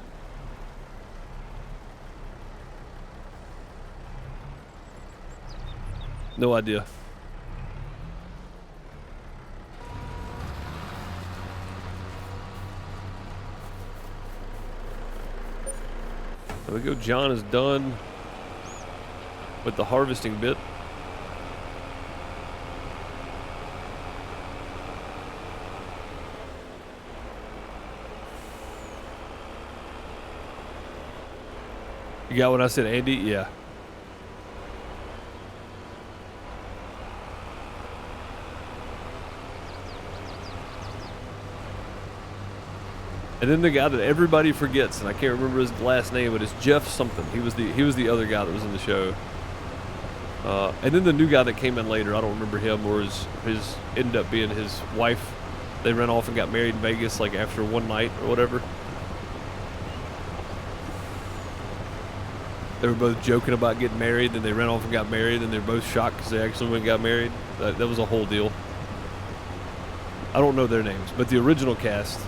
No idea. There we go. John is done with the harvesting bit. You got what I said, Andy? Yeah. And then the guy that everybody forgets, and I can't remember his last name, but it's Jeff something. He was the other guy that was in the show. And then the new guy that came in later, I don't remember him, or his ended up being his wife. They ran off and got married in Vegas like after one night or whatever. They were both joking about getting married, then they ran off and got married, and they're both shocked because they actually went and got married. That was a whole deal. I don't know their names, but the original cast.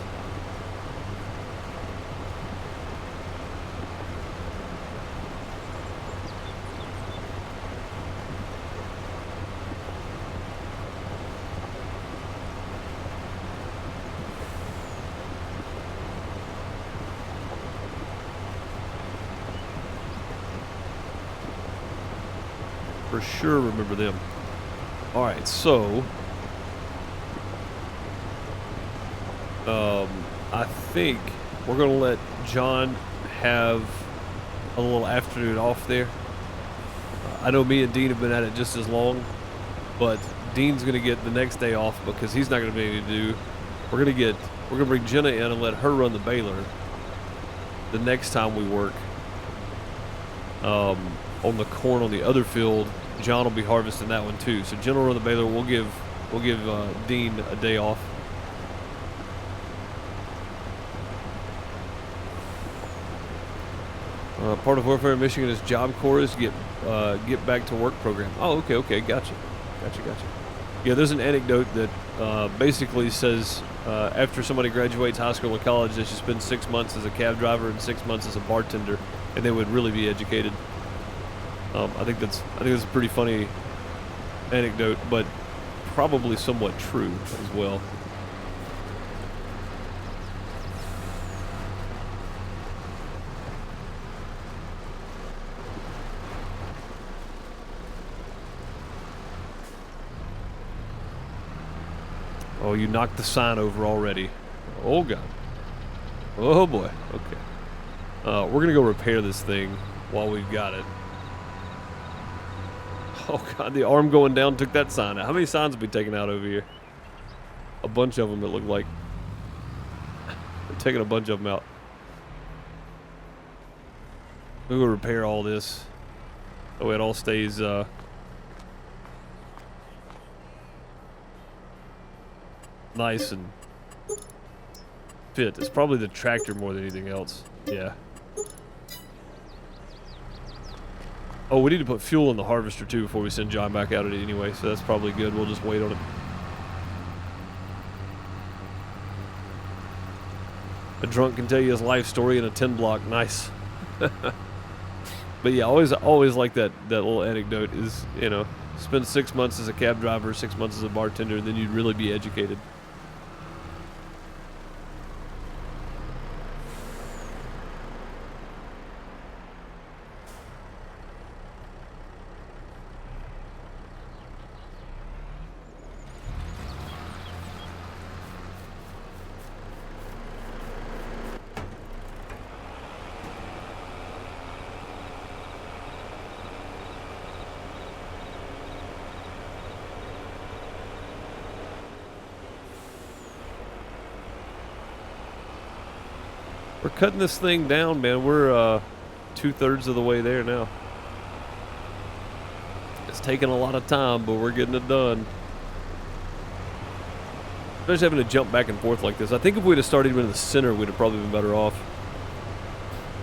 For sure remember them. Alright, so I think we're gonna let John have a little afternoon off there. I know me and Dean have been at it just as long, but Dean's gonna get the next day off because he's not gonna be able to do. We're gonna bring Jenna in and let her run the baler the next time we work. On the corn on the other field, John will be harvesting that one too. So Jen will run the baler. We'll give Dean a day off. Part of Warfare in Michigan is Job Corps get back to work program. Oh, okay, gotcha. Yeah, there's an anecdote that basically says after somebody graduates high school or college, they should spend 6 months as a cab driver and 6 months as a bartender, and they would really be educated. I think that's a pretty funny anecdote, but probably somewhat true as well. Oh, you knocked the sign over already. Oh, God. Oh, boy. Okay. We're going to go repair this thing while we've got it. Oh, God. The arm going down took that sign out. How many signs have we taken out over here? A bunch of them, it looked like. They're taking a bunch of them out. We'll go repair all this. That way it all stays... nice and fit. It's probably the tractor more than anything else. Yeah. Oh, we need to put fuel in the harvester too before we send John back out at it anyway, so that's probably good. We'll just wait on it. A drunk can tell you his life story in a 10 block. Nice. But yeah, always like that little anecdote is, you know, spend 6 months as a cab driver, 6 months as a bartender, and then you'd really be educated. We're cutting this thing down, man. We're 2/3 of the way there now. It's taking a lot of time, but we're getting it done. Especially having to jump back and forth like this. I think if we'd have started in the center, we'd have probably been better off.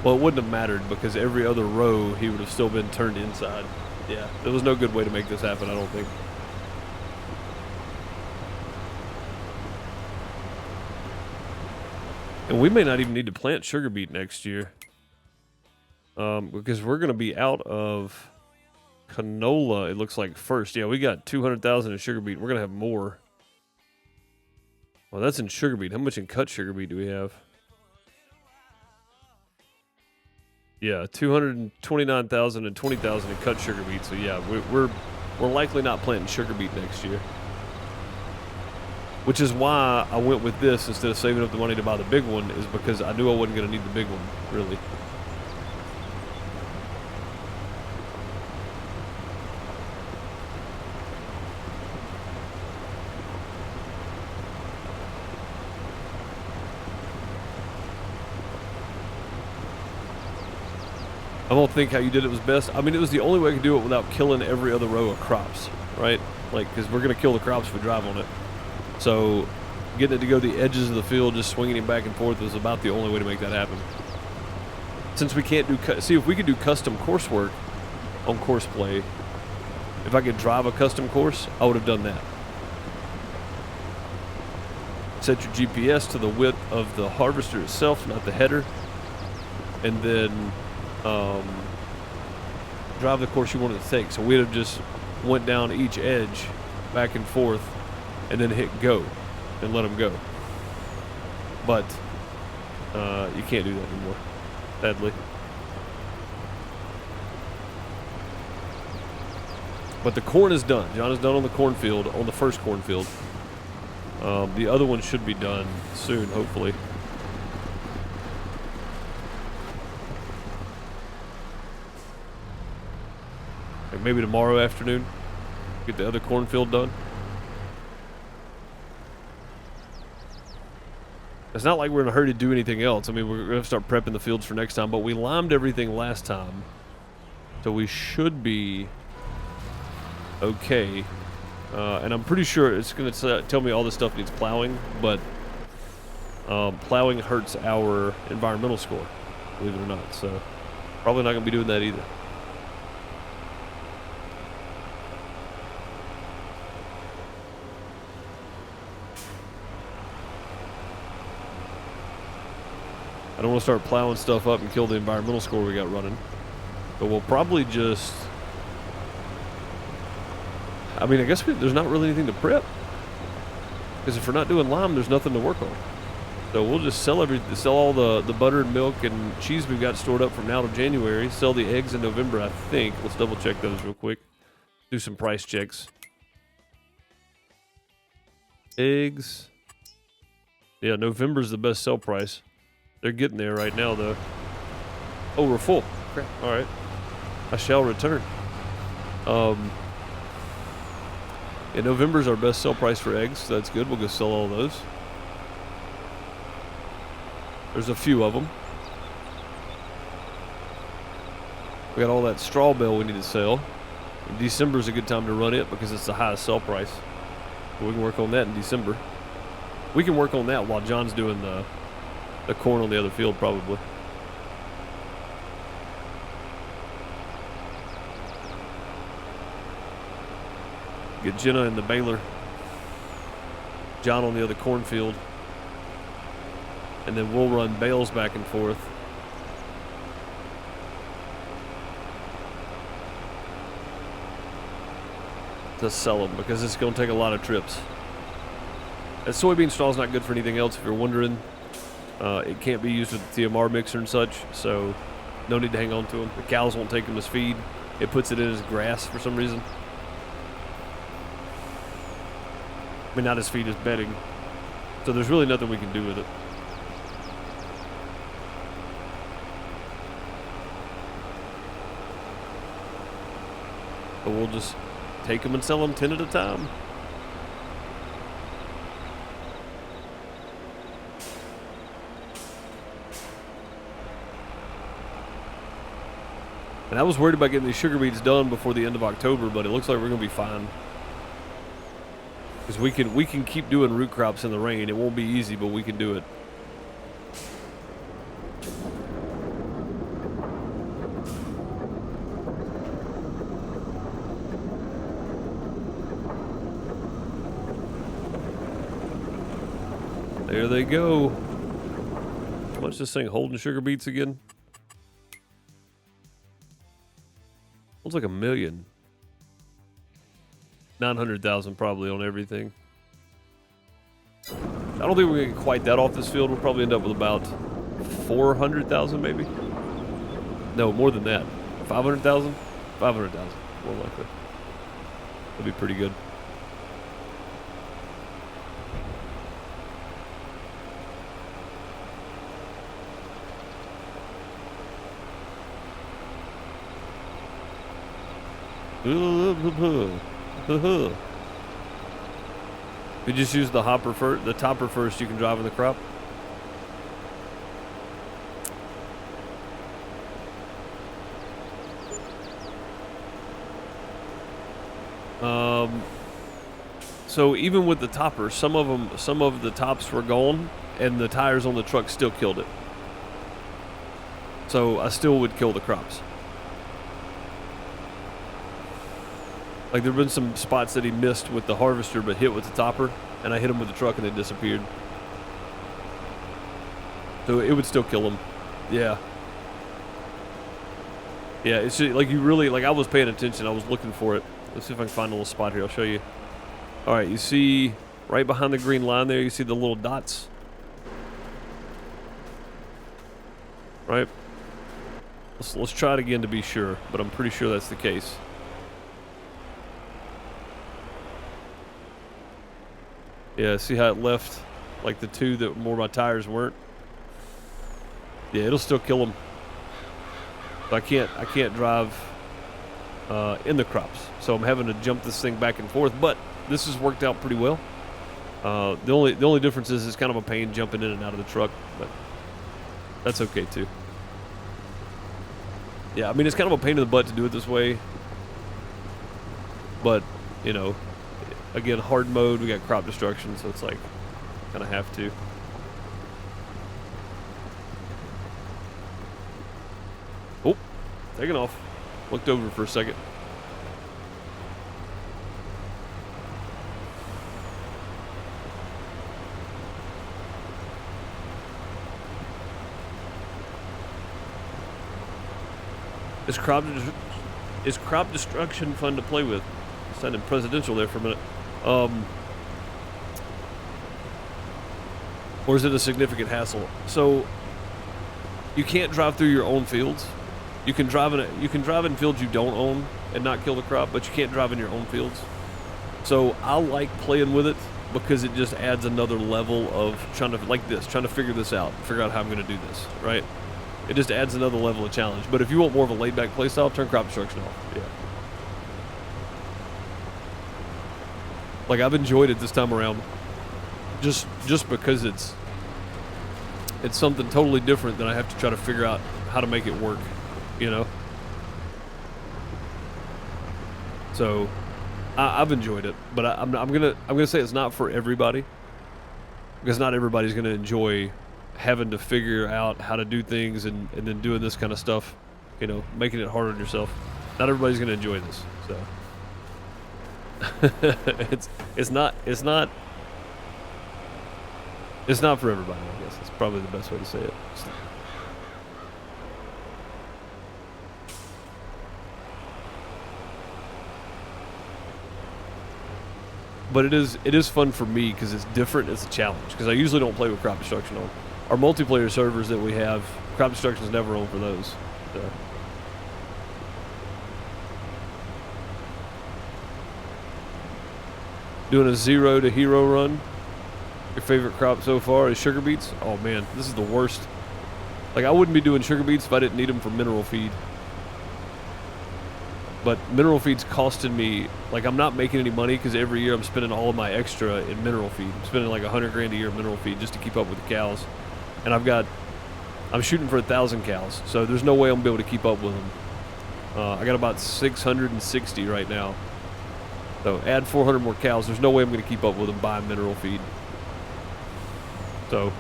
Well, it wouldn't have mattered because every other row, he would have still been turned inside. Yeah, there was no good way to make this happen, I don't think. And we may not even need to plant sugar beet next year. Because we're going to be out of canola, it looks like, first. Yeah, we got 200,000 in sugar beet. We're going to have more. Well, that's in sugar beet. How much in cut sugar beet do we have? Yeah, 229,000 and 20,000 in cut sugar beet. So yeah, we're likely not planting sugar beet next year. Which is why I went with this instead of saving up the money to buy the big one, is because I knew I wasn't going to need the big one, really. I don't think how you did it was best. I mean, it was the only way I could do it without killing every other row of crops, right? Like, because we're going to kill the crops if we drive on it. So, getting it to go the edges of the field, just swinging it back and forth was about the only way to make that happen. Since we can't do... See, if we could do custom coursework on Courseplay, if I could drive a custom course, I would have done that. Set your GPS to the width of the harvester itself, not the header. And then... drive the course you wanted to take. So we'd have just went down each edge back and forth and then hit go and let them go. But you can't do that anymore, sadly. But the corn is done. John is done on the cornfield, on the first cornfield. The other one should be done soon, hopefully. Maybe tomorrow afternoon, get the other cornfield done. It's not like we're in a hurry to do anything else. I mean, we're going to start prepping the fields for next time, but we limed everything last time, so we should be okay. And I'm pretty sure it's going to tell me all this stuff needs plowing, but plowing hurts our environmental score, believe it or not. So probably not going to be doing that either. I don't want to start plowing stuff up and kill the environmental score we got running. But we'll probably just... I mean, I guess there's not really anything to prep. Because if we're not doing lime, there's nothing to work on. So we'll just sell all the butter and milk and cheese we've got stored up from now to January. Sell the eggs in November, I think. Let's double check those real quick. Do some price checks. Eggs. Yeah, November's the best sell price. They're getting there right now, though. Oh, we're full. Crap. All right. I shall return. Yeah, November's our best sell price for eggs, so that's good. We'll go sell all those. There's a few of them. We got all that straw bale we need to sell. December's a good time to run it because it's the highest sell price. We can work on that in December. We can work on that while John's doing the corn on the other field, probably. Get Jenna in the baler. John on the other cornfield. And then we'll run bales back and forth. to sell them because it's going to take a lot of trips. And soybean straw is not good for anything else if you're wondering. It can't be used with the TMR mixer and such, so no need to hang on to them. The cows won't take them as feed. It puts it in as grass for some reason. I mean, not as feed, as bedding. So there's really nothing we can do with it. But we'll just take them and sell them 10 at a time. And I was worried about getting these sugar beets done before the end of October, but it looks like we're going to be fine. Because we can keep doing root crops in the rain. It won't be easy, but we can do it. There they go. How much this thing holding sugar beets again? Looks like 1 million. 900,000 probably on everything. I don't think we're gonna get quite that off this field. We'll probably end up with about 400,000 maybe. No, more than that. 500,000? 500,000, more likely. That'd be pretty good. You just use the hopper first, the topper first. You can drive in the crop. So even with the topper, some of the tops were gone, and the tires on the truck still killed it. So I still would kill the crops. Like there've been some spots that he missed with the harvester, but hit with the topper, and I hit him with the truck, and they disappeared. So it would still kill them. Yeah. Yeah, it's just, like you really, like I was paying attention. I was looking for it. Let's see if I can find a little spot here. I'll show you. All right, you see right behind the green line there, you see the little dots? Right? Let's try it again to be sure, but I'm pretty sure that's the case. Yeah, see how it left like the two that more my tires weren't? Yeah, it'll still kill them. So I can't drive in the crops. So I'm having to jump this thing back and forth, but this has worked out pretty well. The only difference is it's kind of a pain jumping in and out of the truck, but that's okay too. Yeah, I mean, it's kind of a pain in the butt to do it this way, but you know, again, hard mode, we got crop destruction, so it's like kind of have to. Oh, taking off. Looked over for a second. Is crop destruction fun to play with? Sounded presidential there for a minute. Or is it a significant hassle? So you can't drive through your own fields. You can drive in fields you don't own and not kill the crop, but you can't drive in your own fields. So I like playing with it because it just adds another level of trying to figure this out, figure out how I'm going to do this, right? It just adds another level of challenge. But if you want more of a laid-back playstyle, turn crop destruction off. Yeah. Like, I've enjoyed it this time around, just because it's something totally different that I have to try to figure out how to make it work, you know. So I've enjoyed it, but I'm gonna say it's not for everybody, because not everybody's gonna enjoy having to figure out how to do things and then doing this kind of stuff, you know, making it harder on yourself. Not everybody's gonna enjoy this, so. it's not for everybody, I guess. It's probably the best way to say it. but it is fun for me because it's different. It's a challenge because I usually don't play with crop destruction on. Our multiplayer servers that we have, crop destruction is never on for those. So. Doing a 0 to hero run. Your favorite crop so far is sugar beets? Oh man, this is the worst. Like, I wouldn't be doing sugar beets if I didn't need them for mineral feed. But mineral feed's costing me, like, I'm not making any money because every year I'm spending all of my extra in mineral feed. I'm spending like $100 grand a year in mineral feed just to keep up with the cows. And I'm shooting for 1,000 cows, so there's no way I'm gonna be able to keep up with them. I got about 660 right now. So add 400 more cows, there's no way I'm gonna keep up with them buying mineral feed. So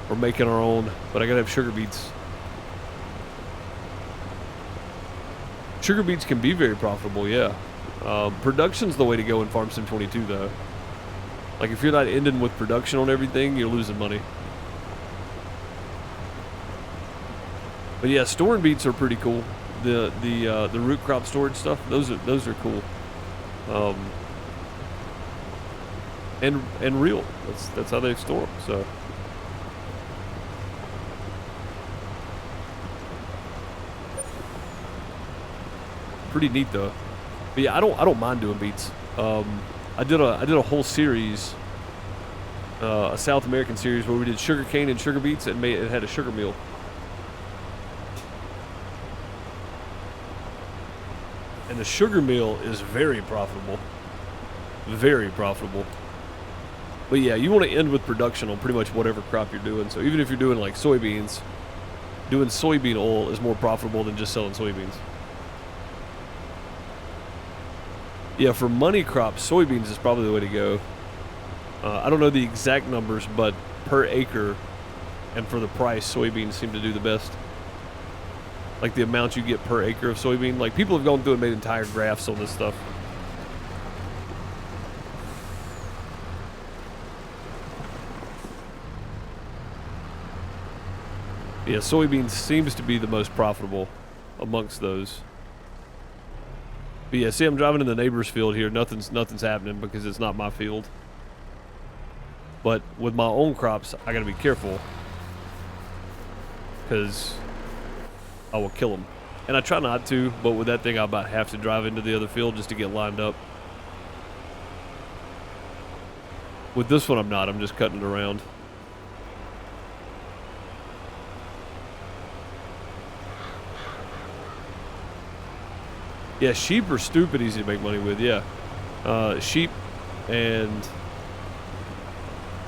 we're making our own, but I gotta have sugar beets. Sugar beets can be very profitable, yeah. Production's the way to go in Farm Sim 22, though. Like, if you're not ending with production on everything, you're losing money. But yeah, storing beets are pretty cool. The root crop storage stuff, those are cool. And real. That's how they store them. So. Pretty neat though. But yeah, I don't mind doing beets. I did a whole series, a South American series where we did sugar cane and sugar beets, and it had a sugar meal. And the sugar meal is very profitable. Very profitable. But yeah, you want to end with production on pretty much whatever crop you're doing. So even if you're doing like soybeans, doing soybean oil is more profitable than just selling soybeans. Yeah, for money crops, soybeans is probably the way to go. I don't know the exact numbers, but per acre and for the price, soybeans seem to do the best. Like the amount you get per acre of soybean. Like, people have gone through and made entire graphs on this stuff. Yeah, soybeans seems to be the most profitable amongst those. But yeah, see, I'm driving in the neighbor's field here. Nothing's happening because it's not my field. But with my own crops, I gotta be careful because I will kill them. And I try not to, but with that thing, I about have to drive into the other field just to get lined up. With this one, I'm not. I'm just cutting it around. Yeah, sheep are stupid easy to make money with, yeah. Sheep and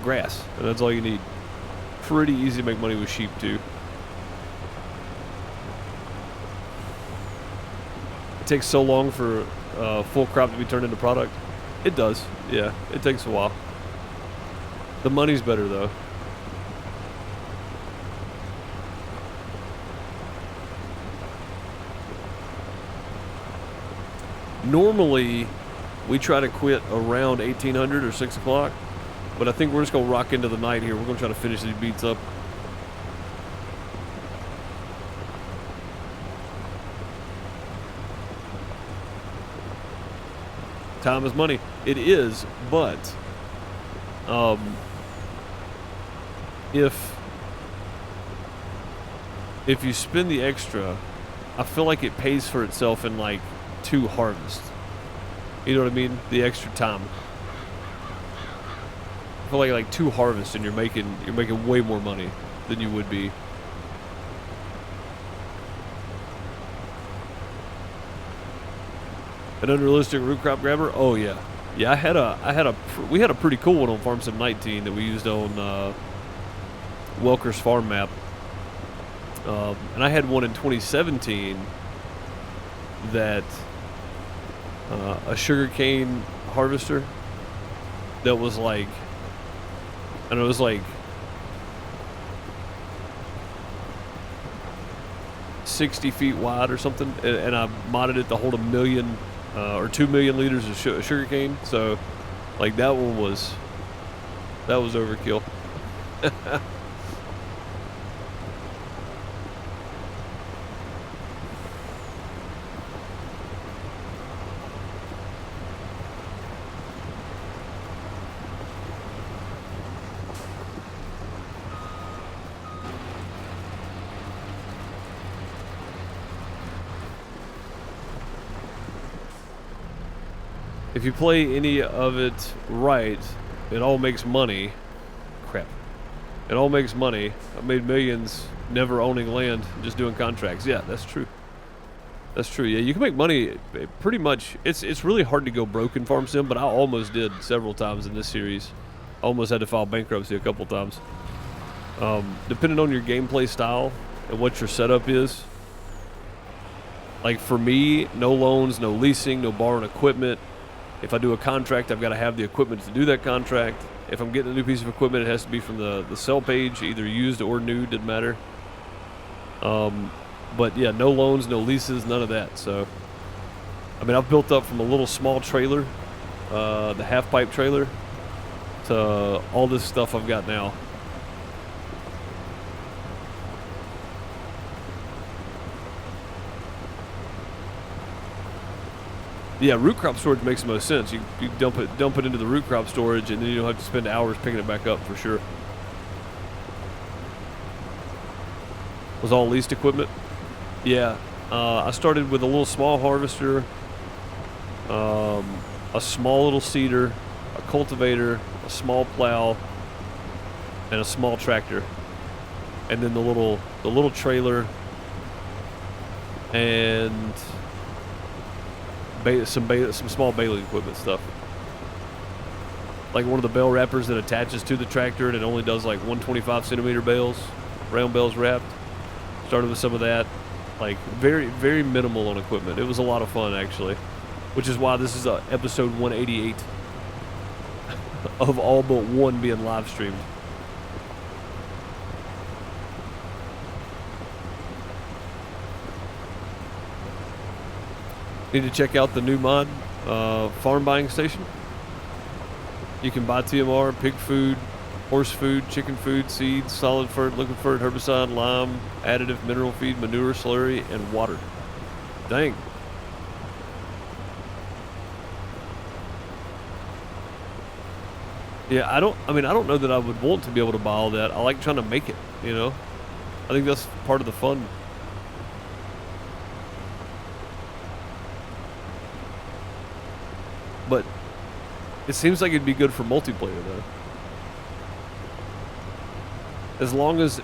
grass, and that's all you need. Pretty easy to make money with sheep, too. It takes so long for full crop to be turned into product. It does, yeah. It takes a while. The money's better, though. Normally, we try to quit around 1800 or 6 o'clock, but I think we're just going to rock into the night here. We're going to try to finish these beats up. Time is money. It is, but if you spend the extra, I feel like it pays for itself in like 2 harvests. You know what I mean? The extra time. I feel like 2 harvests and you're making way more money than you would be. An unrealistic root crop grabber? Oh yeah. Yeah, we had a pretty cool one on Farm Sim 19 that we used on Welker's farm map. And I had one in 2017 that a sugarcane harvester that was like, and it was like 60 feet wide or something, and I modded it to hold 1 million or 2 million liters of sugarcane. So like that was overkill. If you play any of it right, it all makes money. Crap. It all makes money. I've made millions never owning land, just doing contracts. Yeah, that's true. That's true. Yeah, you can make money pretty much. It's really hard to go broke in Farm Sim, but I almost did several times in this series. I almost had to file bankruptcy a couple times. Depending on your gameplay style and what your setup is. Like for me, no loans, no leasing, no borrowing equipment. If I do a contract, I've got to have the equipment to do that contract. If I'm getting a new piece of equipment, it has to be from the sell page, either used or new, didn't matter. But yeah, no loans, no leases, none of that. So, I mean, I've built up from a little small trailer, the half-pipe trailer, to all this stuff I've got now. Yeah, root crop storage makes the most sense. You dump it into the root crop storage, and then you don't have to spend hours picking it back up for sure. Was all leased equipment? Yeah, I started with a little small harvester, a small little seeder, a cultivator, a small plow, and a small tractor, and then the little trailer, and some small baling equipment stuff, like one of the bale wrappers that attaches to the tractor, and it only does like 125 centimeter bales, round bales wrapped. Started with some of that, like very, very minimal on equipment. It was a lot of fun actually, which is why this is episode 188 of all but one being live streamed. Need to check out the new mod, farm buying station. You can buy TMR, pig food, horse food, chicken food, seeds, solid fert, liquid fert, herbicide, lime, additive, mineral feed, manure, slurry, and water. Dang. Yeah, I don't know that I would want to be able to buy all that. I like trying to make it, you know? I think that's part of the fun. But it seems like it'd be good for multiplayer though. As long as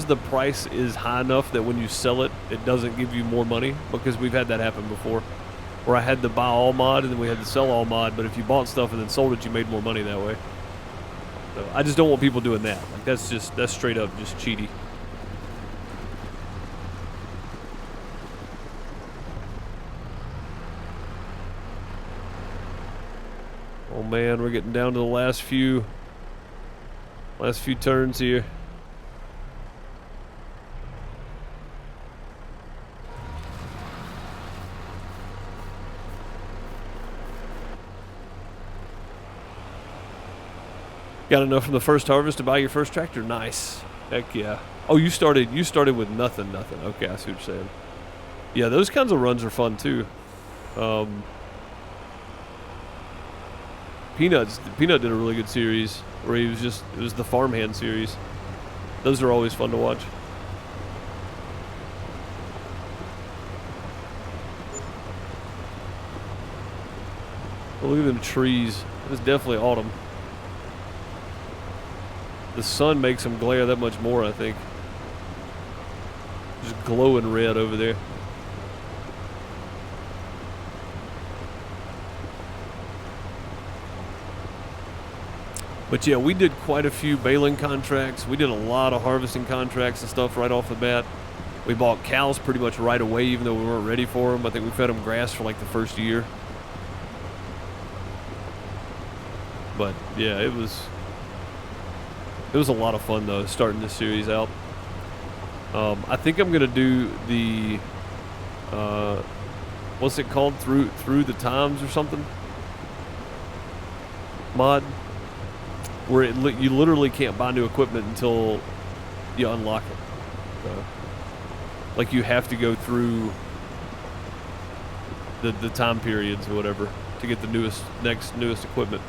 the price is high enough that when you sell it, it doesn't give you more money, because we've had that happen before, where I had the buy all mod and then we had the sell all mod, but if you bought stuff and then sold it, you made more money that way. So I just don't want people doing that. Like that's straight up just cheaty. Oh man, we're getting down to the last few turns here. Got enough from the first harvest to buy your first tractor? Nice. Heck yeah. Oh, you started with nothing. Okay, I see what you're saying. Yeah, those kinds of runs are fun too. Peanut did a really good series where it was the farmhand series. Those are always fun to watch. Oh, look at them trees. It's definitely autumn. The sun makes them glare that much more, I think. Just glowing red over there. But yeah, we did quite a few baling contracts. We did a lot of harvesting contracts and stuff right off the bat. We bought cows pretty much right away, even though we weren't ready for them. I think we fed them grass for like the first year. But yeah, it was a lot of fun though, starting this series out. I think I'm gonna do the what's it called, through the times or something mod, where you literally can't buy new equipment until you unlock it. So, like you have to go through the time periods or whatever to get the newest equipment.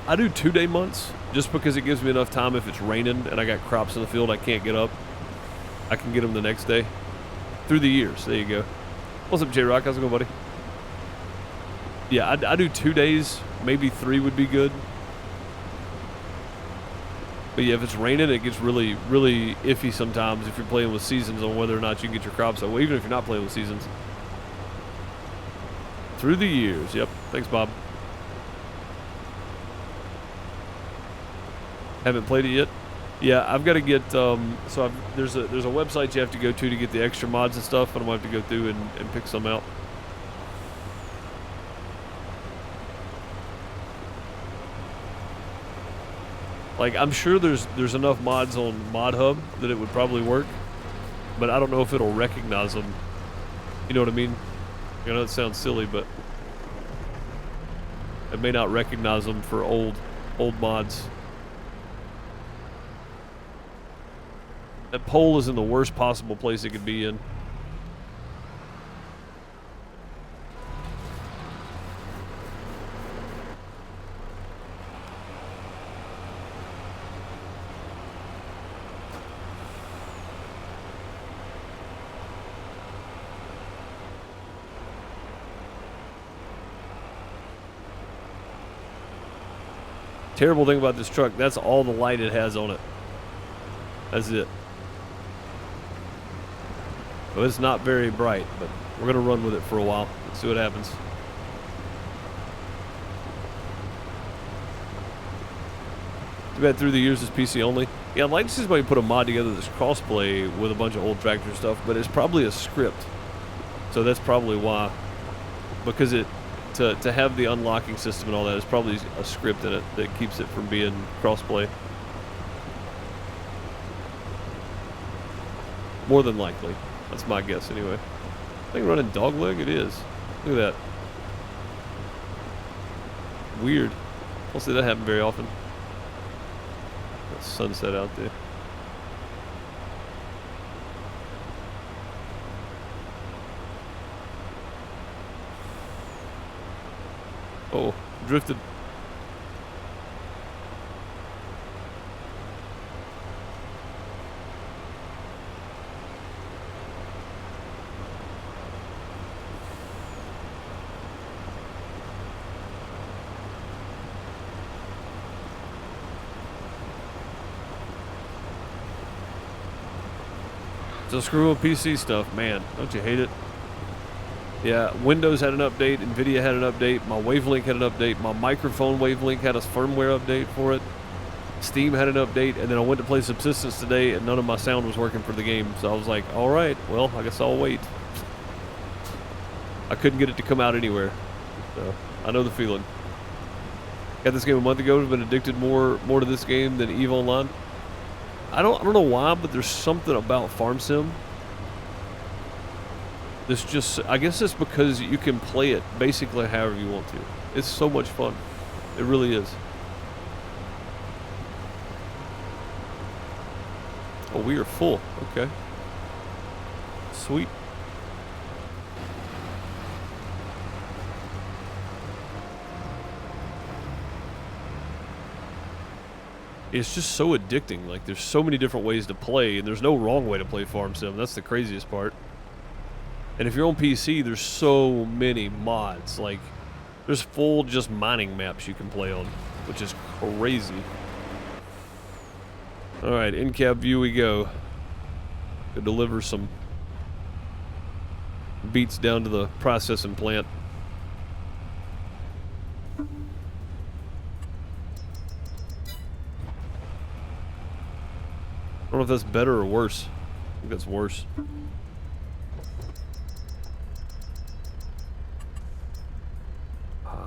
I do 2-day months just because it gives me enough time if it's raining and I got crops in the field I can't get up. I can get them the next day. Through the years. There you go. What's up, J-Rock? How's it going, buddy? Yeah, I do 2 days. Maybe 3 would be good. But yeah, if it's raining, it gets really, really iffy sometimes if you're playing with seasons on whether or not you can get your crops out. Well, even if you're not playing with seasons. Through the years. Yep. Thanks, Bob. Haven't played it yet? Yeah, I've got to get, there's a website you have to go to get the extra mods and stuff, and I'm going to have to go through and pick some out. Like, I'm sure there's enough mods on ModHub that it would probably work, but I don't know if it'll recognize them. You know what I mean? I know it sounds silly, but it may not recognize them for old mods. That pole is in the worst possible place it could be in. Terrible thing about this truck, that's all the light it has on it. That's it. Well, it's not very bright, but we're going to run with it for a while. Let's see what happens. Too bad Through the Years is PC only. Yeah, I'd like to see somebody put a mod together that's crossplay with a bunch of old tractor stuff, but it's probably a script. So that's probably why. Because to have the unlocking system and all that, is probably a script in it that keeps it from being crossplay. More than likely. That's my guess anyway. I think running dogleg, it is. Look at that. Weird. Don't see that happen very often. That sunset out there. Oh, drifted. So screw up PC stuff, man. Don't you hate it? Yeah, Windows had an update, Nvidia had an update, my Wavelink had an update, my microphone Wavelink had a firmware update for it, Steam had an update, and then I went to play Subsistence today and none of my sound was working for the game. So I was like, alright, well, I guess I'll wait. I couldn't get it to come out anywhere. So, I know the feeling. Got this game a month ago, I've been addicted more to this game than EVE Online. I don't know why, but there's something about Farm Sim. This just, I guess it's because you can play it basically however you want to. It's so much fun. It really is. Oh, we are full. Okay. Sweet. It's just so addicting. Like, there's so many different ways to play, and there's no wrong way to play Farm Sim. That's the craziest part. And if you're on PC, there's so many mods. Like, there's full just mining maps you can play on, which is crazy. Alright, in-cab view we go. Go deliver some beets down to the processing plant. I don't know if that's better or worse. I think that's worse.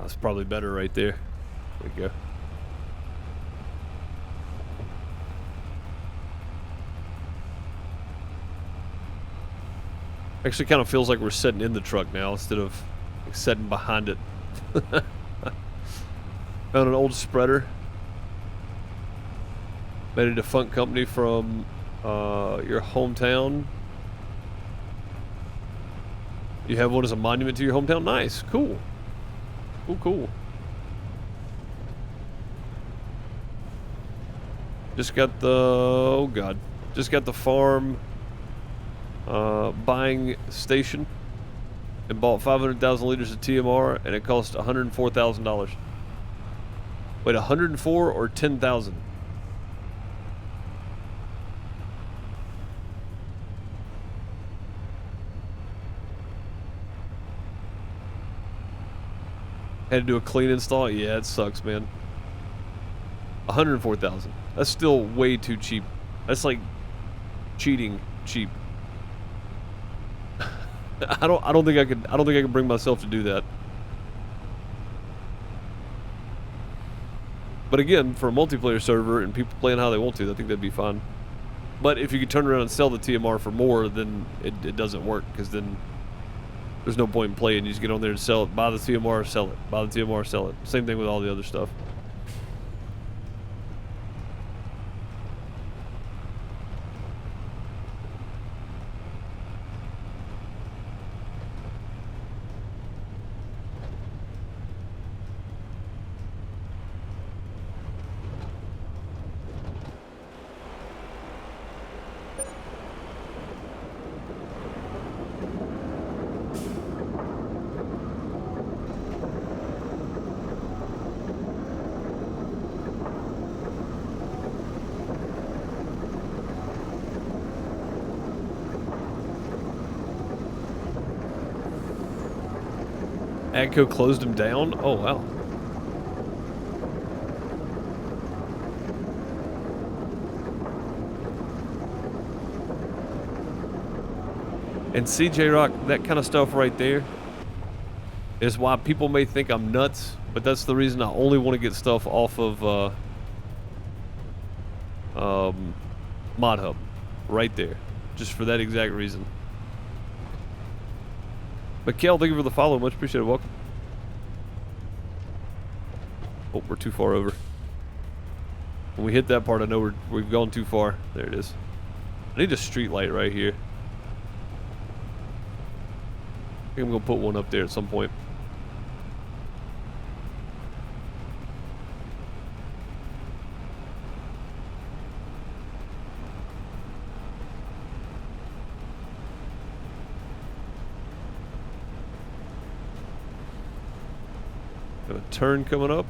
That's probably better right there. There we go. Actually kind of feels like we're sitting in the truck now instead of like sitting behind it. Found an old spreader. Made a defunct company from your hometown. You have one as a monument to your hometown? Nice. Cool. Cool. Just got the, oh god, just got the farm buying station and bought 500,000 liters of TMR, and it cost $104,000. Wait, 104 or 10,000? Had to do a clean install? Yeah, it sucks, man. 104,000. That's still way too cheap. That's like cheating cheap. I don't think I could bring myself to do that. But again, for a multiplayer server and people playing how they want to, I think that'd be fine. But if you could turn around and sell the TMR for more, then it doesn't work, because then there's no point in playing. You just get on there and sell it. Buy the TMR, sell it. Buy the TMR, sell it. Same thing with all the other stuff. AGCO closed them down? Oh, wow. And CJ Rock, that kind of stuff right there is why people may think I'm nuts, but that's the reason I only want to get stuff off of Mod Hub. Right there. Just for that exact reason. Mikhail, thank you for the follow. Much appreciated. Welcome. Oh, we're too far over. When we hit that part, I know we've gone too far. There it is. I need a street light right here. I think I'm going to put one up there at some point. Got a turn coming up.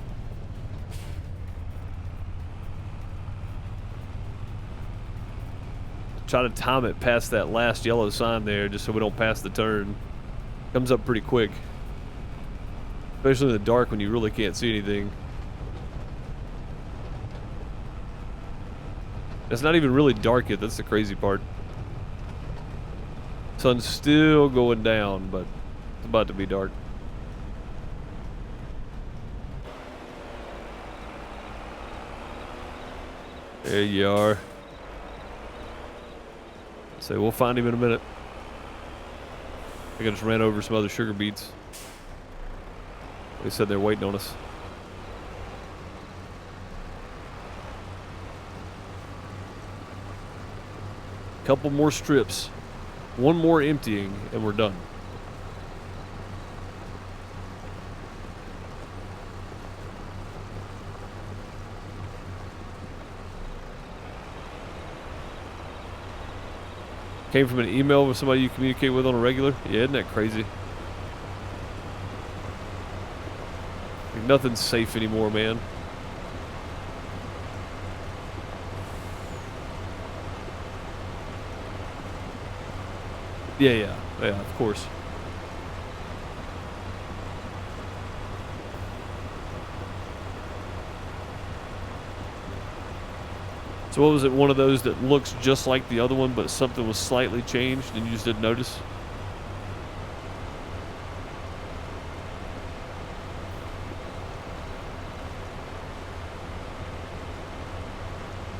Try to time it past that last yellow sign there, just so we don't pass the turn. Comes up pretty quick, especially in the dark when you really can't see anything. It's not even really dark yet. That's the crazy part. Sun's still going down, but it's about to be dark. There you are. So we'll find him in a minute. I think I just ran over some other sugar beets. They said they're waiting on us. Couple more strips. One more emptying and we're done. Came from an email with somebody you communicate with on a regular? Yeah, isn't that crazy? Like, nothing's safe anymore, man. Yeah, of course. So what was it, one of those that looks just like the other one, but something was slightly changed and you just didn't notice?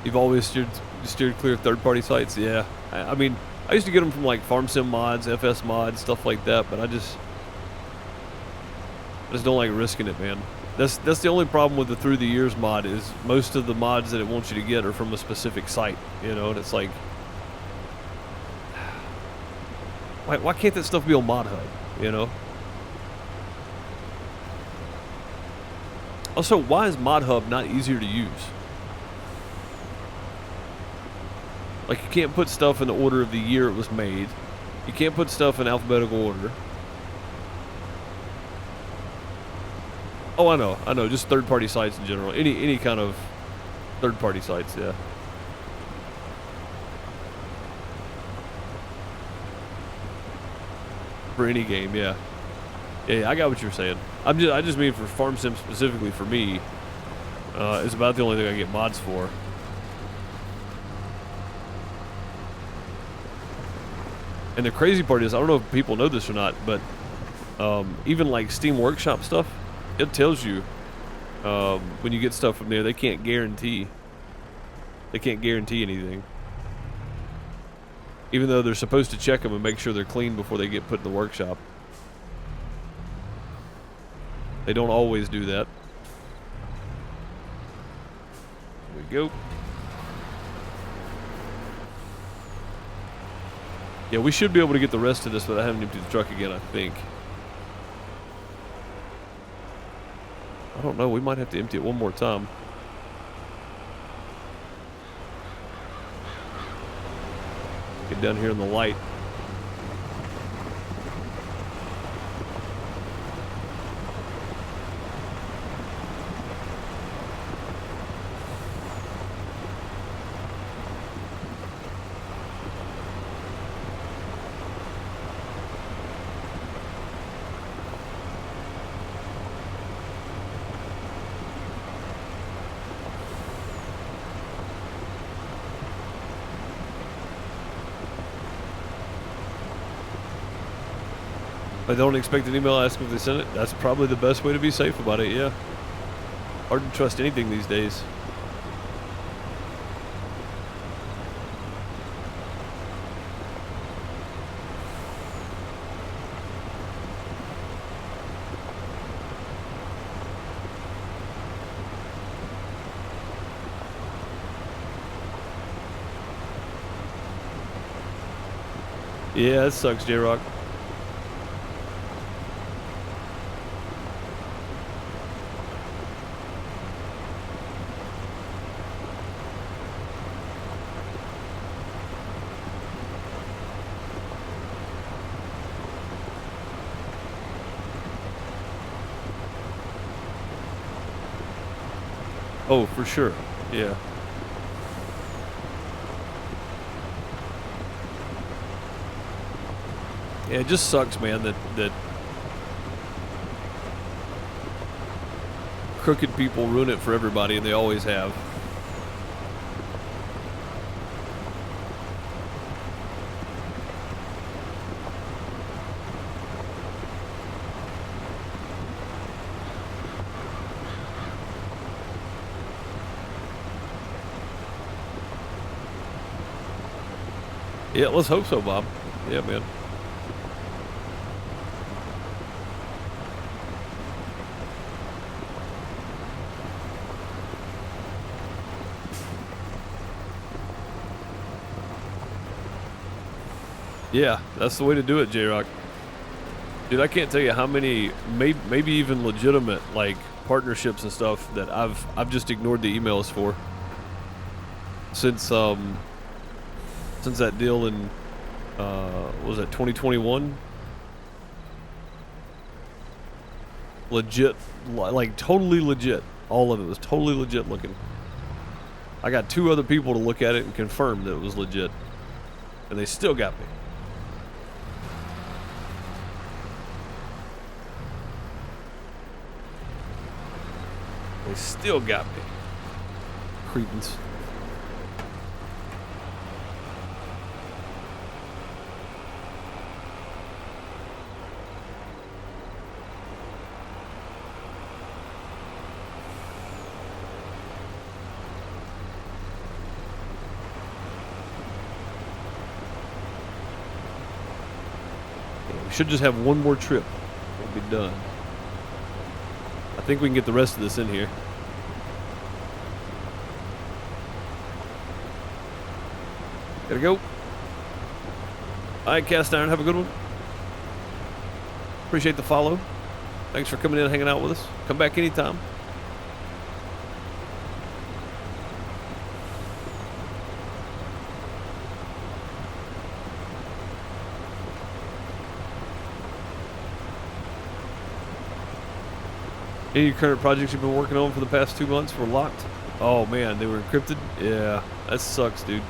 You've always steered clear of third-party sites? Yeah. I mean, I used to get them from like FarmSim mods, FS mods, stuff like that, but I just don't like risking it, man. That's the only problem with the Through the Years mod, is most of the mods that it wants you to get are from a specific site, you know, and it's like, why can't that stuff be on Mod Hub, you know? Also, why is Mod Hub not easier to use? Like, you can't put stuff in the order of the year it was made. You can't put stuff in alphabetical order. Oh, I know. Just third-party sites in general. Any kind of third-party sites, yeah. For any game, yeah. Yeah, I got what you're saying. I just mean for Farm Sim specifically for me, it's about the only thing I get mods for. And the crazy part is, I don't know if people know this or not, but even like Steam Workshop stuff, it tells you when you get stuff from there, they can't guarantee anything. Even though they're supposed to check them and make sure they're clean before they get put in the workshop. They don't always do that. There we go. Yeah, we should be able to get the rest of this without having to empty the truck again, I think. I don't know, we might have to empty it one more time. Get down here in the light. I don't expect an email asking if they sent it. That's probably the best way to be safe about it, yeah. Hard to trust anything these days. Yeah, it sucks, J-Rock. Oh, for sure. Yeah. Yeah, it just sucks, man, that crooked people ruin it for everybody, and they always have. Yeah, let's hope so, Bob. Yeah, man. Yeah, that's the way to do it, J-Rock. Dude, I can't tell you how many, maybe even legitimate, like, partnerships and stuff that I've just ignored the emails for. Since that deal in, what was that, 2021? Legit, like, totally legit. All of it was totally legit looking. I got 2 other people to look at it and confirm that it was legit. And they still got me. They still got me. Cretins. We should just have one more trip. We'll be done. I think we can get the rest of this in here. Gotta go. Alright, Cast Iron, have a good one. Appreciate the follow. Thanks for coming in and hanging out with us. Come back anytime. Any of your current projects you've been working on for the past 2 months were locked? Oh man, they were encrypted? Yeah, that sucks, dude.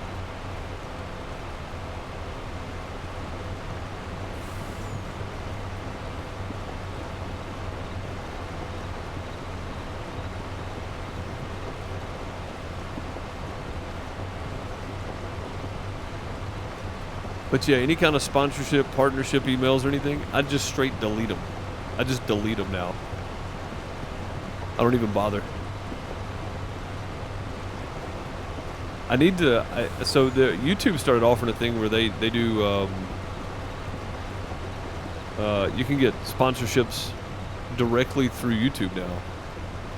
But yeah, any kind of sponsorship, partnership emails or anything, I just straight delete them. I just delete them now. I don't even bother. I need to. So the YouTube started offering a thing where they do. You can get sponsorships directly through YouTube now,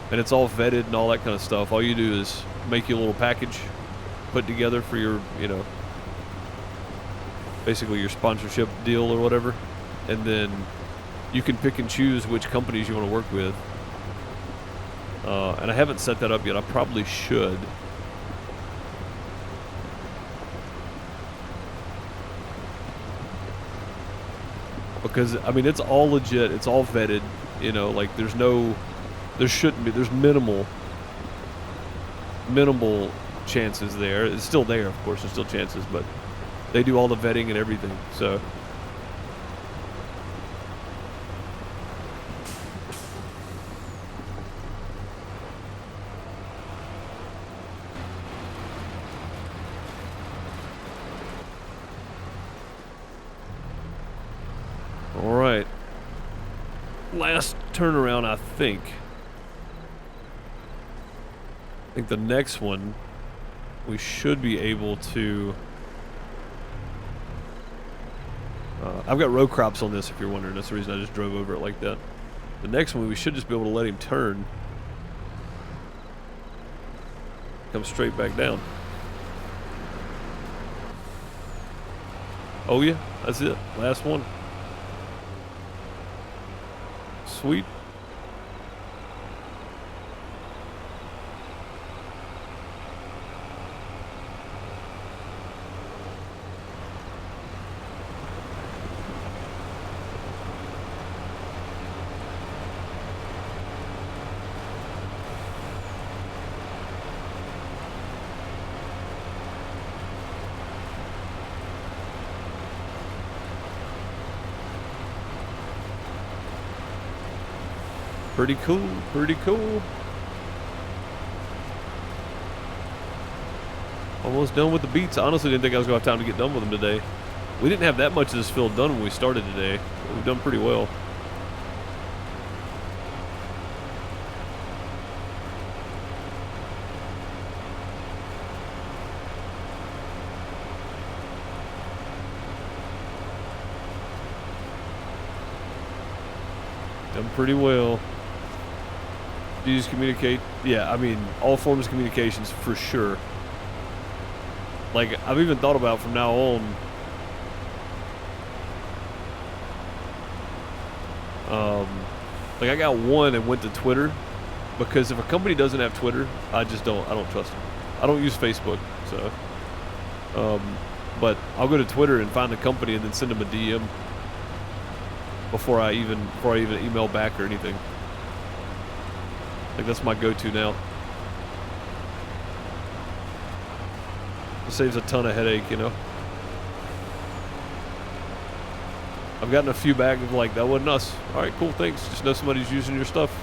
and it's all vetted and all that kind of stuff. All you do is make you a little package, put together for your, basically your sponsorship deal or whatever, and then you can pick and choose which companies you want to work with. And I haven't set that up yet. I probably should. Because, I mean, it's all legit. It's all vetted. Like there shouldn't be, there's minimal chances there. It's still there, of course. There's still chances, but they do all the vetting and everything. So. All right. Last turnaround, I think. I think the next one, we should be able to... I've got row crops on this, if you're wondering. That's the reason I just drove over it like that. The next one, we should just be able to let him turn. Come straight back down. Oh yeah, that's it. Last one. Sweet. Pretty cool, pretty cool. Almost done with the beets. I honestly didn't think I was going to have time to get done with them today. We didn't have that much of this field done when we started today. We've done pretty well. Done pretty well. Do you just communicate? Yeah, I mean, all forms of communications for sure. Like, I've even thought about from now on, like I got one and went to Twitter, because if a company doesn't have Twitter, I don't trust them. I don't use Facebook, so, but I'll go to Twitter and find the company and then send them a DM before I even email back or anything. Like, that's my go-to now. It saves a ton of headache, I've gotten a few back of like, that wasn't us. All right, cool, thanks. Just know somebody's using your stuff,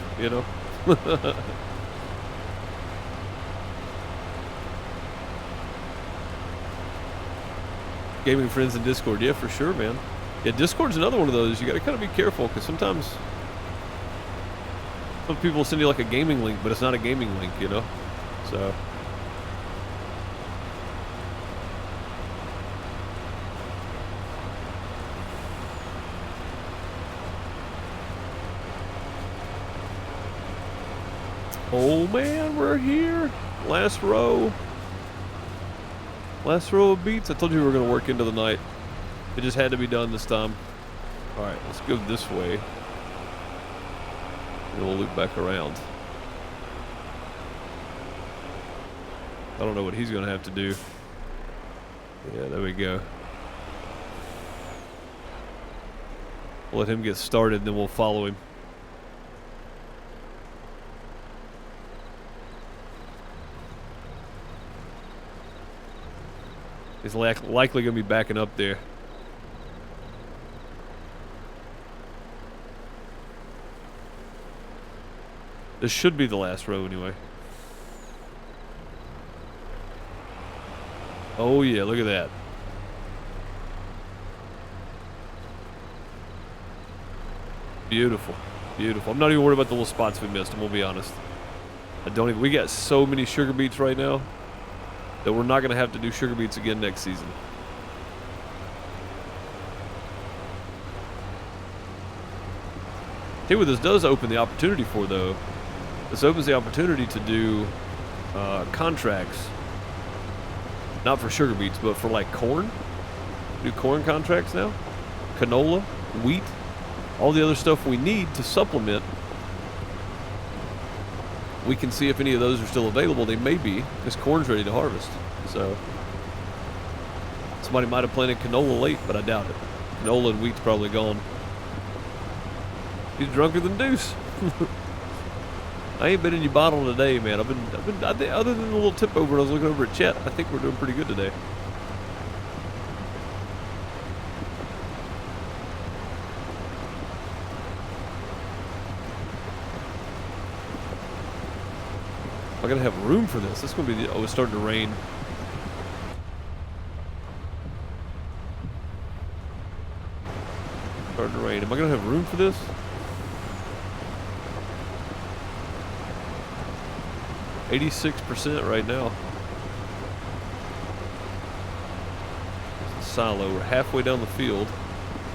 Gaming friends in Discord, yeah, for sure, man. Yeah, Discord's another one of those. You got to kind of be careful, because sometimes some people send you like a gaming link, but it's not a gaming link, So. Oh man, we're here. Last row. Last row of beets. I told you we were going to work into the night. It just had to be done this time. Alright, let's go this way. And we'll loop back around. I don't know what he's going to have to do. Yeah, there we go. We'll let him get started, then we'll follow him. He's likely going to be backing up there. This should be the last row anyway. Oh yeah, look at that. Beautiful. Beautiful. I'm not even worried about the little spots we missed, I'm gonna be honest. I don't even, we got so many sugar beets right now that we're not gonna have to do sugar beets again next season. Tell you what this does open the opportunity for, though. This opens the opportunity to do contracts, not for sugar beets, but for like corn. Do corn contracts now, canola, wheat, all the other stuff we need to supplement. We can see if any of those are still available. They may be, because corn's ready to harvest. So somebody might have planted canola late, but I doubt it. Canola and wheat's probably gone. He's drunker than Deuce. I ain't been in your bottle today, man. I think, other than the little tip over, I was looking over at Chet. I think we're doing pretty good today. I gotta have room for this. This is gonna be the, oh, it's starting to rain. Starting to rain. Am I gonna have room for this? %86 right now. Silo. We're halfway down the field.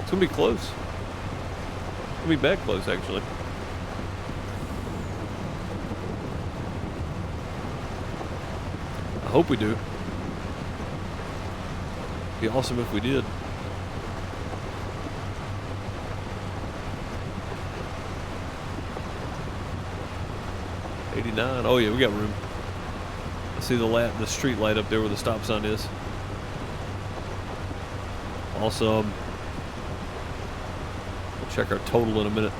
It's gonna be close. It's gonna be bad close, actually. I hope we do. Be awesome if we did. '89. Oh yeah, we got room. I see the street light up there where the stop sign is. Awesome. We'll check our total in a minute.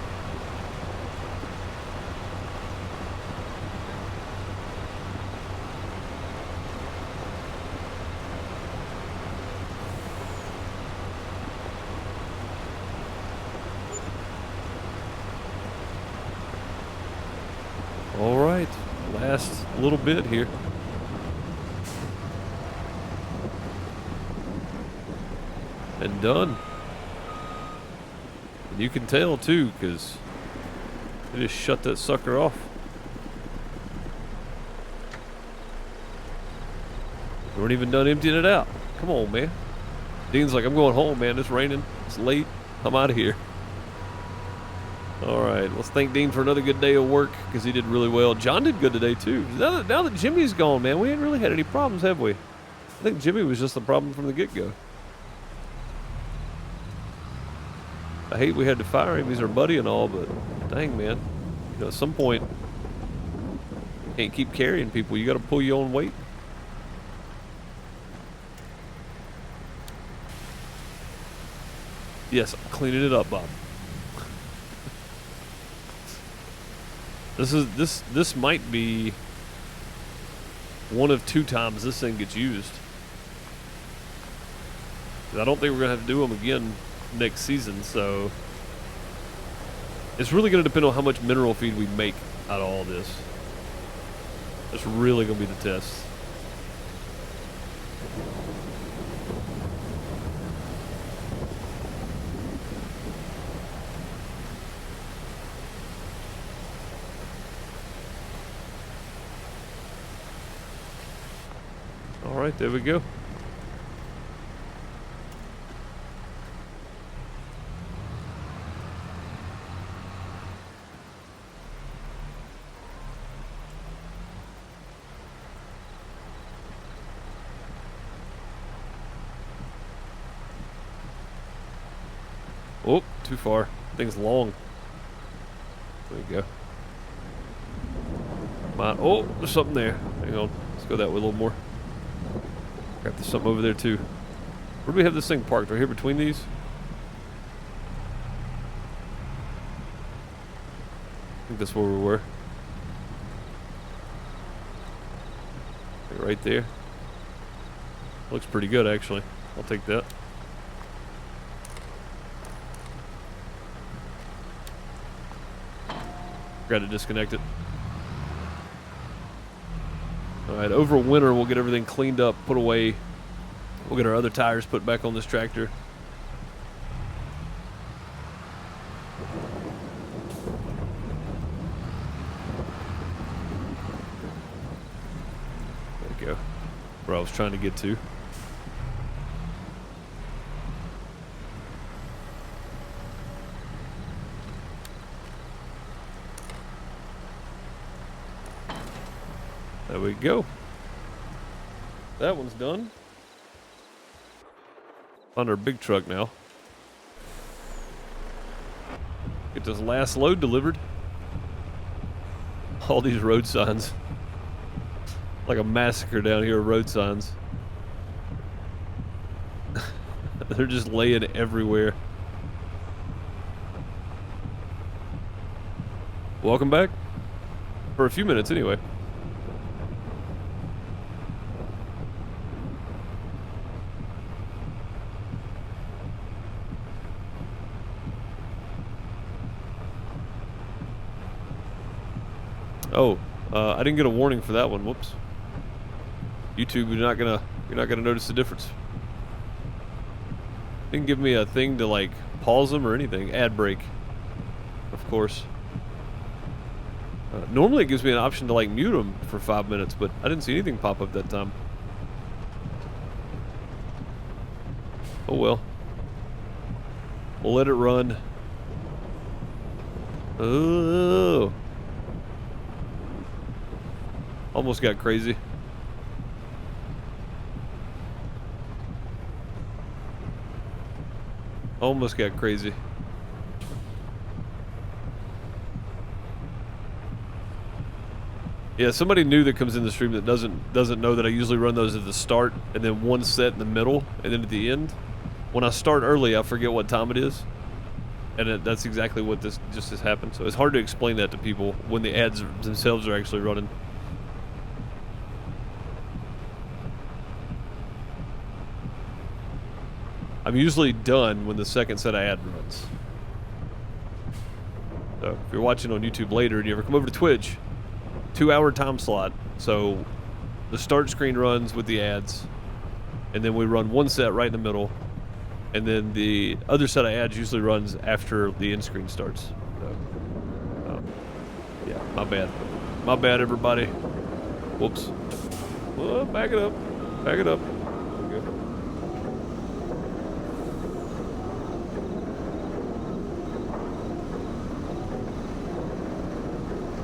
All right, last little bit here. And done. And you can tell too, because they just shut that sucker off. We weren't even done emptying it out. Come on, man. Dean's like, I'm going home, man. It's raining. It's late. I'm out of here. All right, let's thank Dean for another good day of work, because he did really well. John did good today too. Now that Jimmy's gone, man, we ain't really had any problems, have we? I think Jimmy was just the problem from the get-go. I hate we had to fire him. He's our buddy and all, but dang, man. You know, at some point, you can't keep carrying people. You got to pull your own weight. Yes, I'm cleaning it up, Bob. This might be one of 2 times this thing gets used. I don't think we're gonna have to do them again next season, so it's really gonna depend on how much mineral feed we make out of all this. That's really gonna be the test. All right, there we go. Oh, too far. Thing's long. There we go. Oh, there's something there. Hang on. Let's go that way a little more. Got there's something over there too. Where do we have this thing parked? Right here between these? I think that's where we were. Right there. Looks pretty good, actually. I'll take that. Got to disconnect it. Alright, over winter we'll get everything cleaned up, put away. We'll get our other tires put back on this tractor. There we go. Where I was trying to get to. There we go. That one's done. On our big truck now. Get this last load delivered. All these road signs. Like a massacre down here of road signs. They're just laying everywhere. Welcome back. For a few minutes anyway. Oh, I didn't get a warning for that one. Whoops. YouTube, you're not gonna notice the difference. Didn't give me a thing to like pause them or anything. Ad break, of course. Normally it gives me an option to like mute them for 5 minutes, but I didn't see anything pop up that time. Oh well. We'll let it run. Oh. Almost got crazy. Almost got crazy. Yeah, somebody new that comes in the stream that doesn't know that I usually run those at the start and then one set in the middle and then at the end. When I start early, I forget what time it is. And that's exactly what this just has happened. So it's hard to explain that to people when the ads themselves are actually running. I'm usually done when the second set of ad runs. So if you're watching on YouTube later and you ever come over to Twitch, 2-hour time slot. So the start screen runs with the ads, and then we run one set right in the middle, and then the other set of ads usually runs after the end screen starts. So, yeah, my bad. My bad, everybody. Whoops. Well, back it up. Back it up. Okay.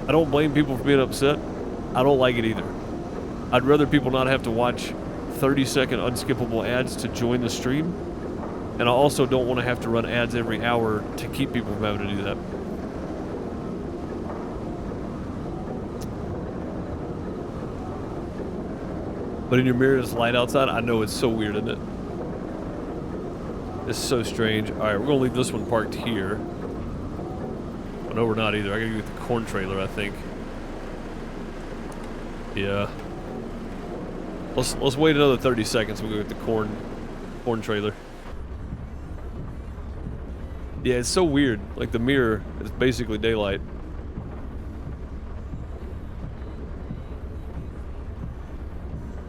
I don't blame people for being upset. I don't like it either. I'd rather people not have to watch 30-second unskippable ads to join the stream. And I also don't want to have to run ads every hour to keep people from having to do that. But in your mirror, it's light outside. I know, it's so weird, isn't it? It's so strange. All right, we're going to leave this one parked here. Oh, no, we're not either. I gotta get the corn trailer, I think. Yeah. Let's wait another 30 seconds. We'll go get the corn trailer. Yeah, it's so weird. Like the mirror is basically daylight.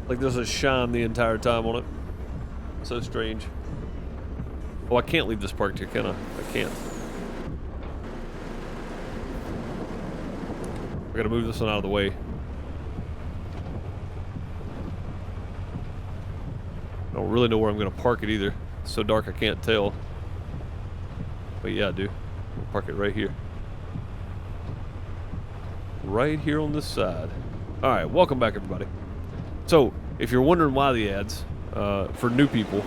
Like there's a shine the entire time on it. So strange. Oh, I can't leave this parked here, can I? I can't. I gotta move this one out of the way. I don't really know where I'm gonna park it either. It's so dark I can't tell. But yeah, I do. I'll park it right here. Right here on this side. Alright, welcome back everybody. So, if you're wondering why the ads, for new people,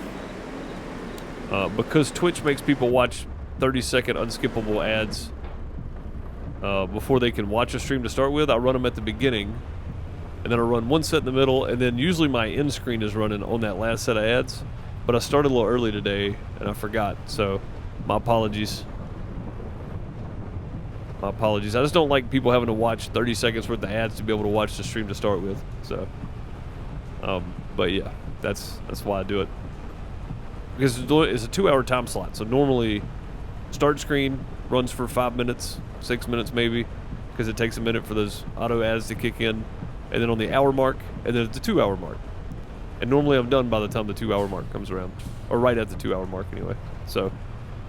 because Twitch makes people watch 30-second unskippable ads before they can watch a stream to start with, I run them at the beginning, and then I run one set in the middle, and then usually my end screen is running on that last set of ads, but I started a little early today, and I forgot, so my apologies. My apologies. I just don't like people having to watch 30 seconds worth of ads to be able to watch the stream to start with, so, But yeah, that's why I do it. Because it's a 2-hour time slot. So normally, start screen runs for 5 minutes, 6 minutes maybe, because it takes a minute for those auto ads to kick in. And then on the hour mark, and then at the 2-hour mark. And normally I'm done by the time the 2-hour mark comes around. Or right at the 2-hour mark anyway. So,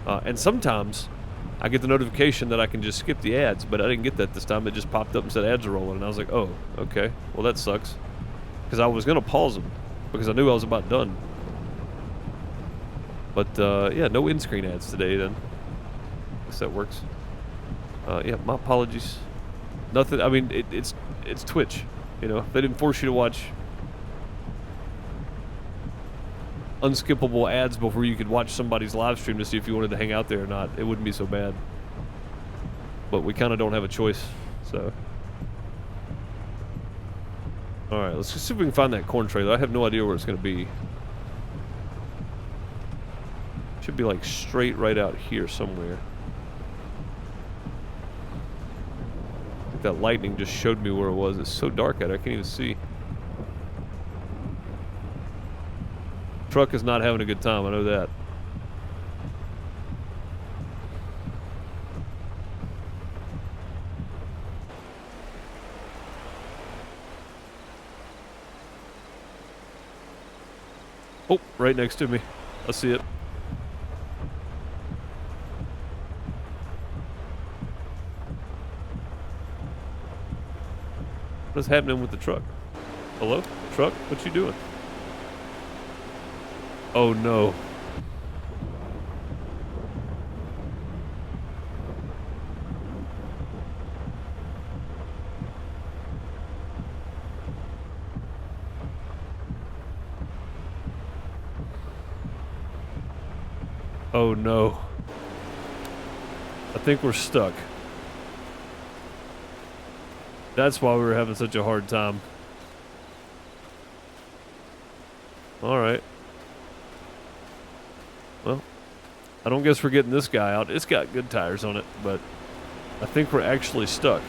and sometimes I get the notification that I can just skip the ads, but I didn't get that this time. It just popped up and said ads are rolling, and I was like, oh, okay, well that sucks. Because I was going to pause them, because I knew I was about done. But, yeah, no in-screen ads today then. I guess that works. Yeah, my apologies. Nothing, I mean, it's Twitch, you know. If they didn't force you to watch unskippable ads before you could watch somebody's live stream to see if you wanted to hang out there or not, it wouldn't be so bad. But we kind of don't have a choice, so. Alright, let's just see if we can find that corn trailer. I have no idea where it's going to be. Should be like straight right out here somewhere. I think that lightning just showed me where it was. It's so dark out there, I can't even see. Truck is not having a good time, I know that. Oh, right next to me. I see it. What's happening with the truck? Hello? Truck? What you doing? Oh no. Oh no. I think we're stuck. That's why we were having such a hard time. Alright. Well, I don't guess we're getting this guy out. It's got good tires on it, but I think we're actually stuck.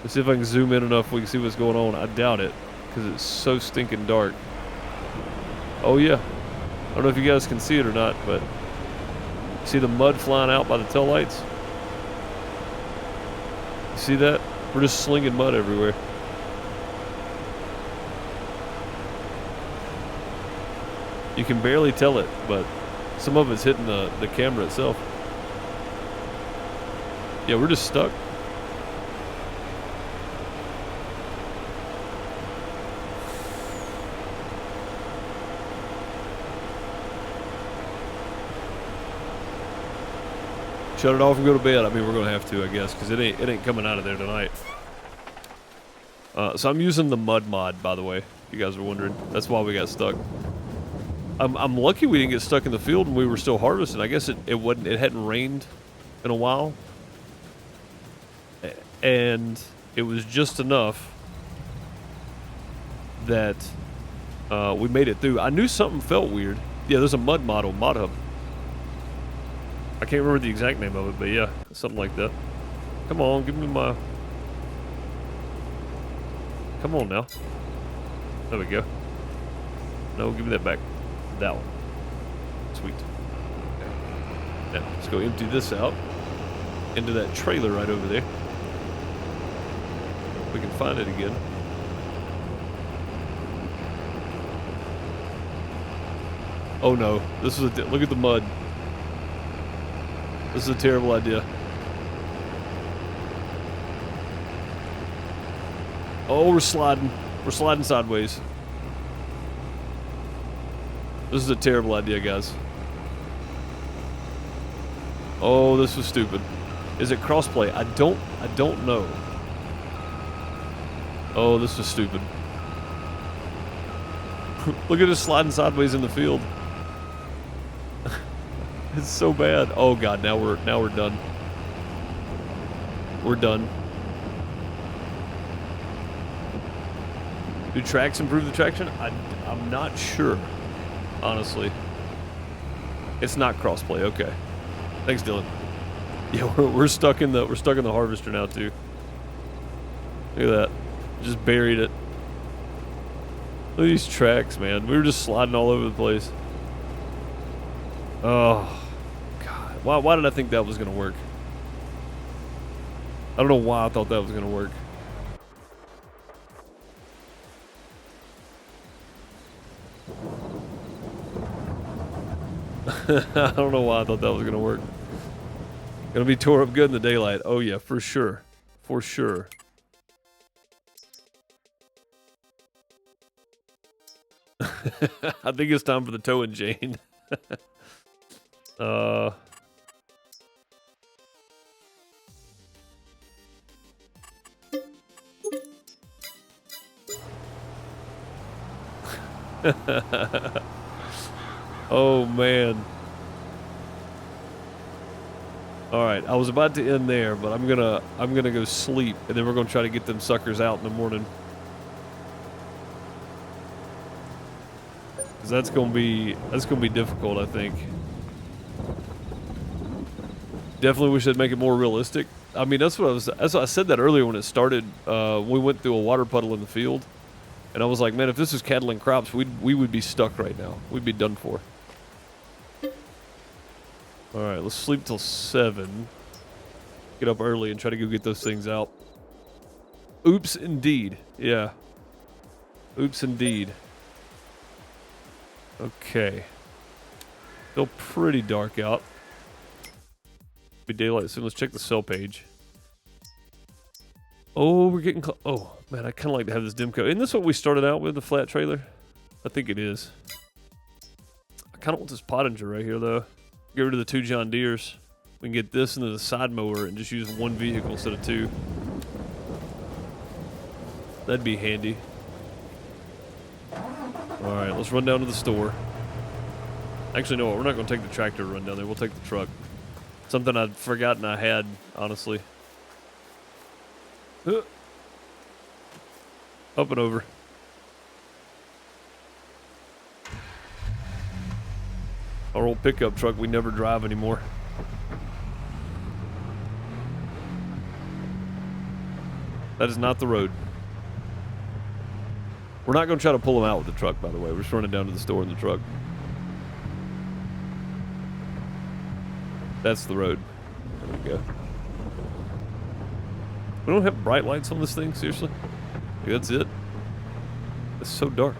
Let's see if I can zoom in enough we can see what's going on. I doubt it, because it's so stinking dark. Oh yeah. I don't know if you guys can see it or not, but see the mud flying out by the taillights? You see that? We're just slinging mud everywhere. You can barely tell it, but some of it's hitting the camera itself. Yeah, we're just stuck. Shut it off and go to bed. I mean, we're gonna have to, I guess, because it ain't coming out of there tonight. So I'm using the mud mod, by the way. If you guys are wondering, that's why we got stuck. I'm lucky we didn't get stuck in the field and we were still harvesting. I guess it hadn't rained in a while, and it was just enough that we made it through. I knew something felt weird. Yeah, there's a mud model, Mod Hub. I can't remember the exact name of it, but yeah, something like that. Come on, give me my... Come on now. There we go. No, give me that back. That one. Sweet. Okay. Now, let's go empty this out into that trailer right over there. We can find it again. Oh no, this is a... Look at the mud. This is a terrible idea. Oh, we're sliding. We're sliding sideways. This is a terrible idea, guys. Oh, this was stupid. Is it crossplay? I don't know. Oh, this was stupid. Look at us sliding sideways in the field. It's so bad. Oh god, now we're done. We're done. Do tracks improve the traction? I'm not sure, honestly. It's not crossplay. Okay. Thanks, Dylan. Yeah, we're stuck in the harvester now too. Look at that. Just buried it. Look at these tracks, man. We were just sliding all over the place. Oh, God. Why did I think that was going to work? I don't know why I thought that was going to work. I don't know why I thought that was going to work. Gonna be tore up good in the daylight. Oh, yeah, for sure. For sure. I think it's time for the towing chain. Oh, man. All right, I was about to end there, but I'm gonna go sleep, and then we're gonna try to get them suckers out in the morning. 'Cause that's gonna be difficult, I think. Definitely wish they'd make it more realistic. I mean, that's what I said that earlier when it started. We went through a water puddle in the field, and I was like, man, if this was cattle and crops, we would be stuck right now. We'd be done for. All right, let's sleep till 7. Get up early and try to go get those things out. Oops, indeed. Yeah. Oops, indeed. Okay. Still pretty dark out. Be daylight soon. Let's check the sell page. Oh, we're getting close. Oh, man, I kind of like to have this Demco. Isn't this what we started out with, the flat trailer? I think it is. I kind of want this Pottinger right here, though. Get rid of the 2 John Deeres. We can get this into the side mower and just use 1 vehicle instead of 2. That'd be handy. Alright, let's run down to the store. Actually, no, we're not going to take the tractor to run down there. We'll take the truck. Something I'd forgotten I had, honestly. Up and over. Our old pickup truck we never drive anymore. That is not the road. We're not going to try to pull them out with the truck, by the way. We're just running down to the store in the truck. That's the road. There we go. We don't have bright lights on this thing, seriously? That's it? It's so dark.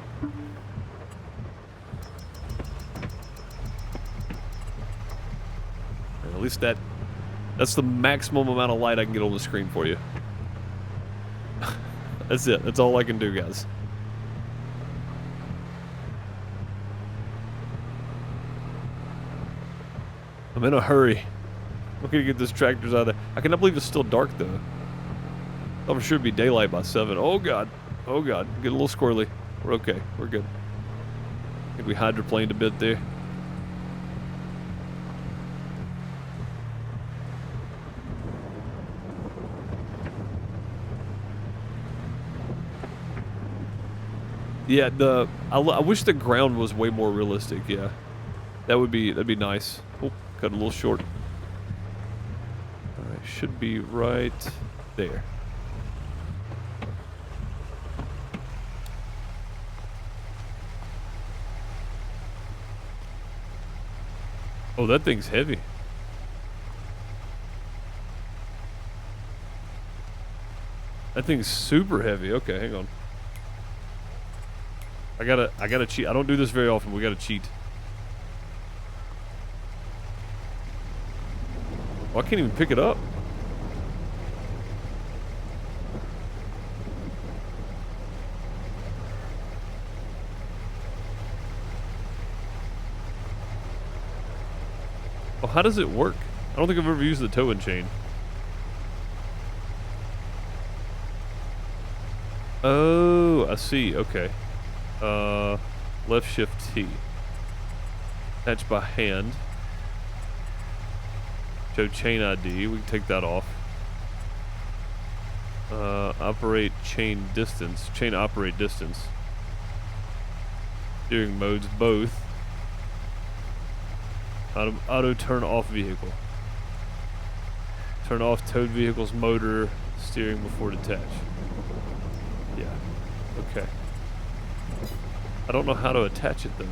And at least that's the maximum amount of light I can get on the screen for you. That's it. That's all I can do, guys. I'm in a hurry. I'm gonna get this tractors out of there. I cannot believe it's still dark, though. I'm sure it'd be daylight by 7. Oh, God. Oh, God. Get a little squirrely. We're okay. We're good. I think we hydroplaned a bit there. Yeah, I wish the ground was way more realistic. Yeah, that'd be nice. Oh, cut a little short. All right, should be right there. Oh, that thing's heavy. That thing's super heavy. Okay, hang on. I gotta cheat. I don't do this very often. We gotta cheat. Oh, I can't even pick it up. Oh, how does it work? I don't think I've ever used the towing chain. Oh, I see. Okay. Left shift T. Attach by hand. Show chain ID. We can take that off. Operate chain distance. Chain operate distance. Steering modes, both. Auto turn off vehicle. Turn off towed vehicle's motor steering before detach. Yeah. Okay. I don't know how to attach it though.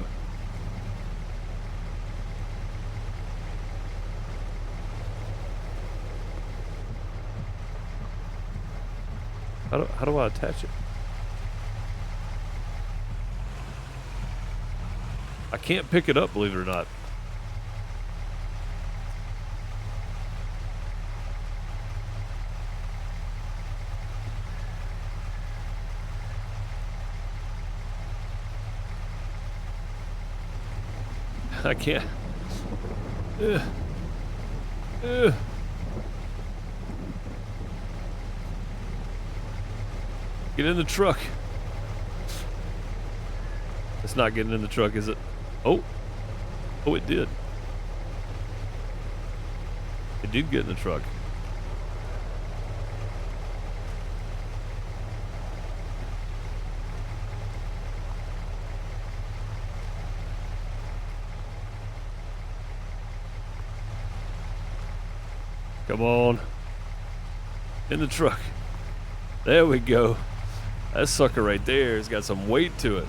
How do I attach it? I can't pick it up, believe it or not. I can't. Get in the truck. It's not getting in the truck, is it? Oh. Oh, it did. It did get in the truck. Come on. In the truck. There we go. That sucker right there has got some weight to it.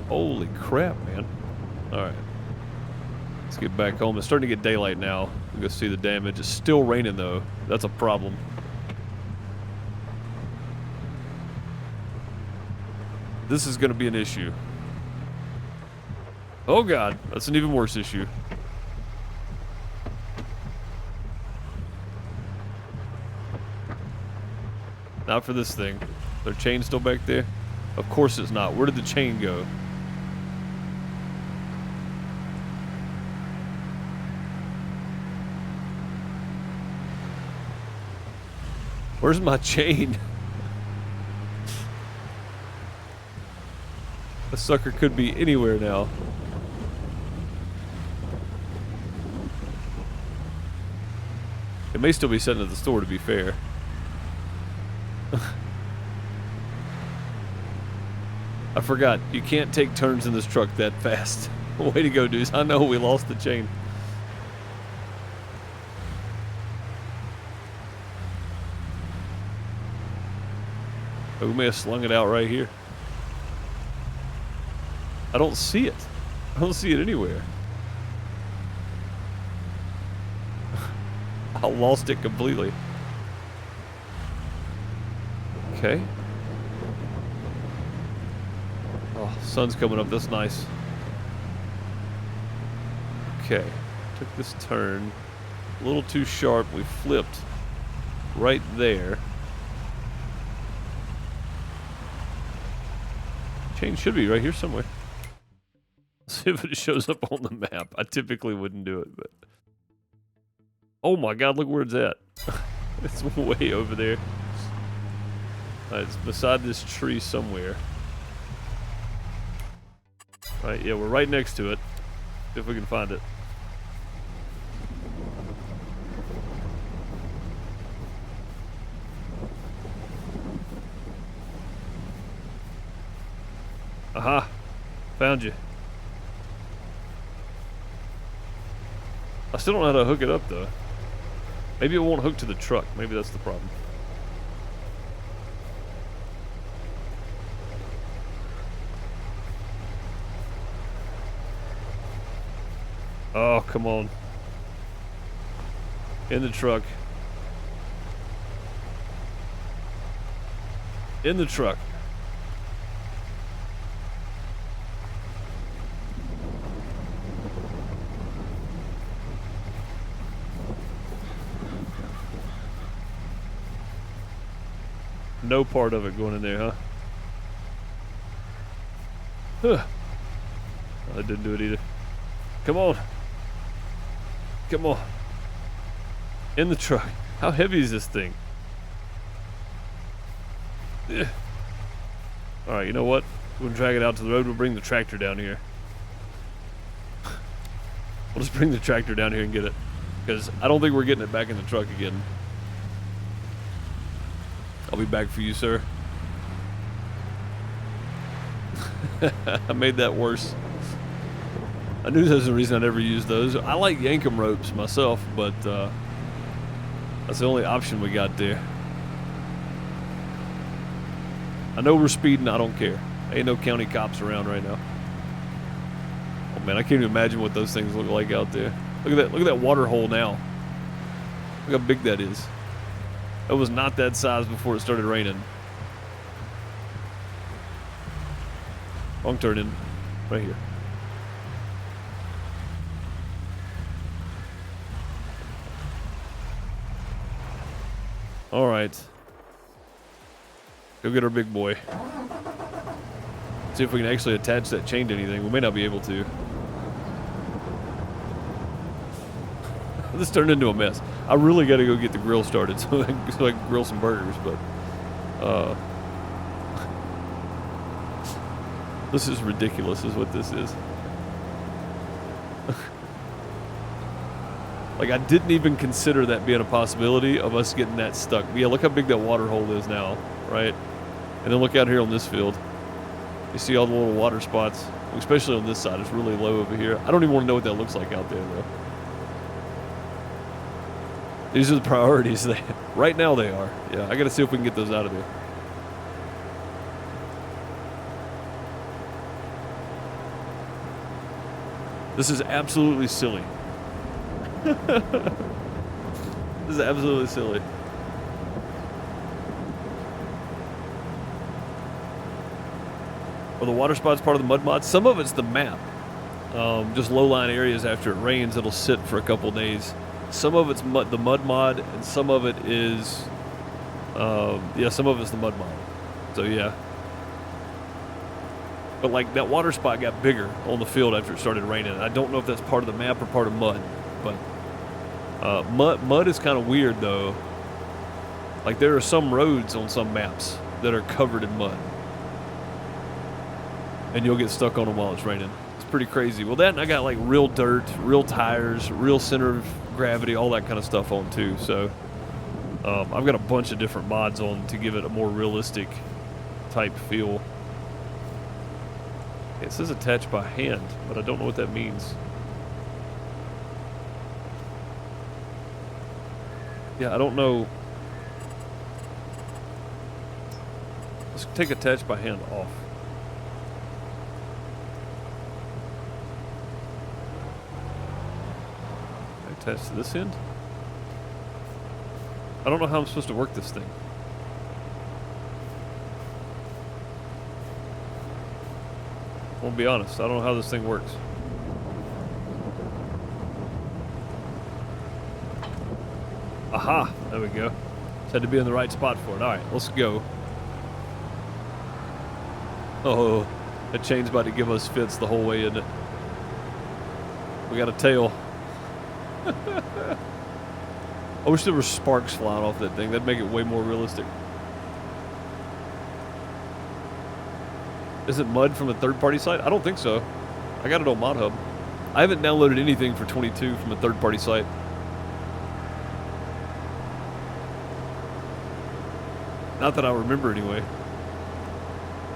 Holy crap, man. Alright. Let's get back home. It's starting to get daylight now. We'll go see the damage. It's still raining, though. That's a problem. This is going to be an issue. Oh, God. That's an even worse issue. Not for this thing. Their chain still back there? Of course it's not. Where did the chain go? Where's my chain? The sucker could be anywhere now. It may still be sitting at the store, to be fair. I forgot. You can't take turns in this truck that fast. Way to go, dudes. I know we lost the chain. Oh, we may have slung it out right here. I don't see it. I don't see it anywhere. I lost it completely. Okay. Oh, sun's coming up. That's nice. Okay. Took this turn. A little too sharp. We flipped right there. Chain should be right here somewhere. Let's see if it shows up on the map. I typically wouldn't do it, but... Oh my God, look where it's at. It's way over there. It's beside this tree somewhere. Right, yeah, we're right next to it. See if we can find it. Aha! Found you. I still don't know how to hook it up, though. Maybe it won't hook to the truck. Maybe that's the problem. Oh, come on. In the truck. In the truck. No part of it going in there, huh? Huh. I didn't do it either. Come on. Come on. In the truck. How heavy is this thing? Ugh. Alright, you know what? We'll drag it out to the road. We'll bring the tractor down here. We'll just bring the tractor down here and get it. Because I don't think we're getting it back in the truck again. I'll be back for you, sir. I made that worse. I knew there was a reason I never used those. I like Yankum ropes myself, but That's the only option we got there. I know we're speeding. I don't care. Ain't no county cops around right now. Oh man, I can't even imagine what those things look like out there. Look at that. Look at that water hole now. Look how big that is. It was not that size before it started raining. Wrong turn in. Right here. All right. Go get our big boy. See if we can actually attach that chain to anything. We may not be able to. This turned into a mess. I really got to go get the grill started so I can grill some burgers, but this is ridiculous is what this is. Like, I didn't even consider that being a possibility of us getting that stuck. But yeah, look how big that water hole is now, right? And then look out here on this field. You see all the little water spots, especially on this side. It's really low over here. I don't even want to know what that looks like out there, though. These are the priorities. Right now they are. Yeah, I got to see if we can get those out of there. This is absolutely silly. This is absolutely silly. Are the water spots part of the mud mod? Some of it's the map. Just low-lying areas after it rains, it'll sit for a couple days. Some of it's the mud mod, and some of it is, yeah, some of it's the mud mod. So yeah. But like that water spot got bigger on the field after it started raining. I don't know if that's part of the map or part of mud, but mud is kind of weird though. Like there are some roads on some maps that are covered in mud, and you'll get stuck on them while it's raining. It's pretty crazy. Well, that and I got like real dirt, real tires, real center of gravity, all that kind of stuff on too. So I've got a bunch of different mods on to give it a more realistic type feel. It says attached by hand, but I don't know what that means. Yeah, I don't know. Let's take attached by hand off. Attached to this end? I don't know how I'm supposed to work this thing. I'll be honest, I don't know how this thing works. Aha! There we go. Just had to be in the right spot for it. Alright, let's go. Oh, that chain's about to give us fits the whole way, isn't it? We got a tail. I wish there were sparks flying off that thing. That'd make it way more realistic. Is it mud from a third-party site? I don't think so. I got it on ModHub. I haven't downloaded anything for 22 from a third-party site. Not that I remember anyway.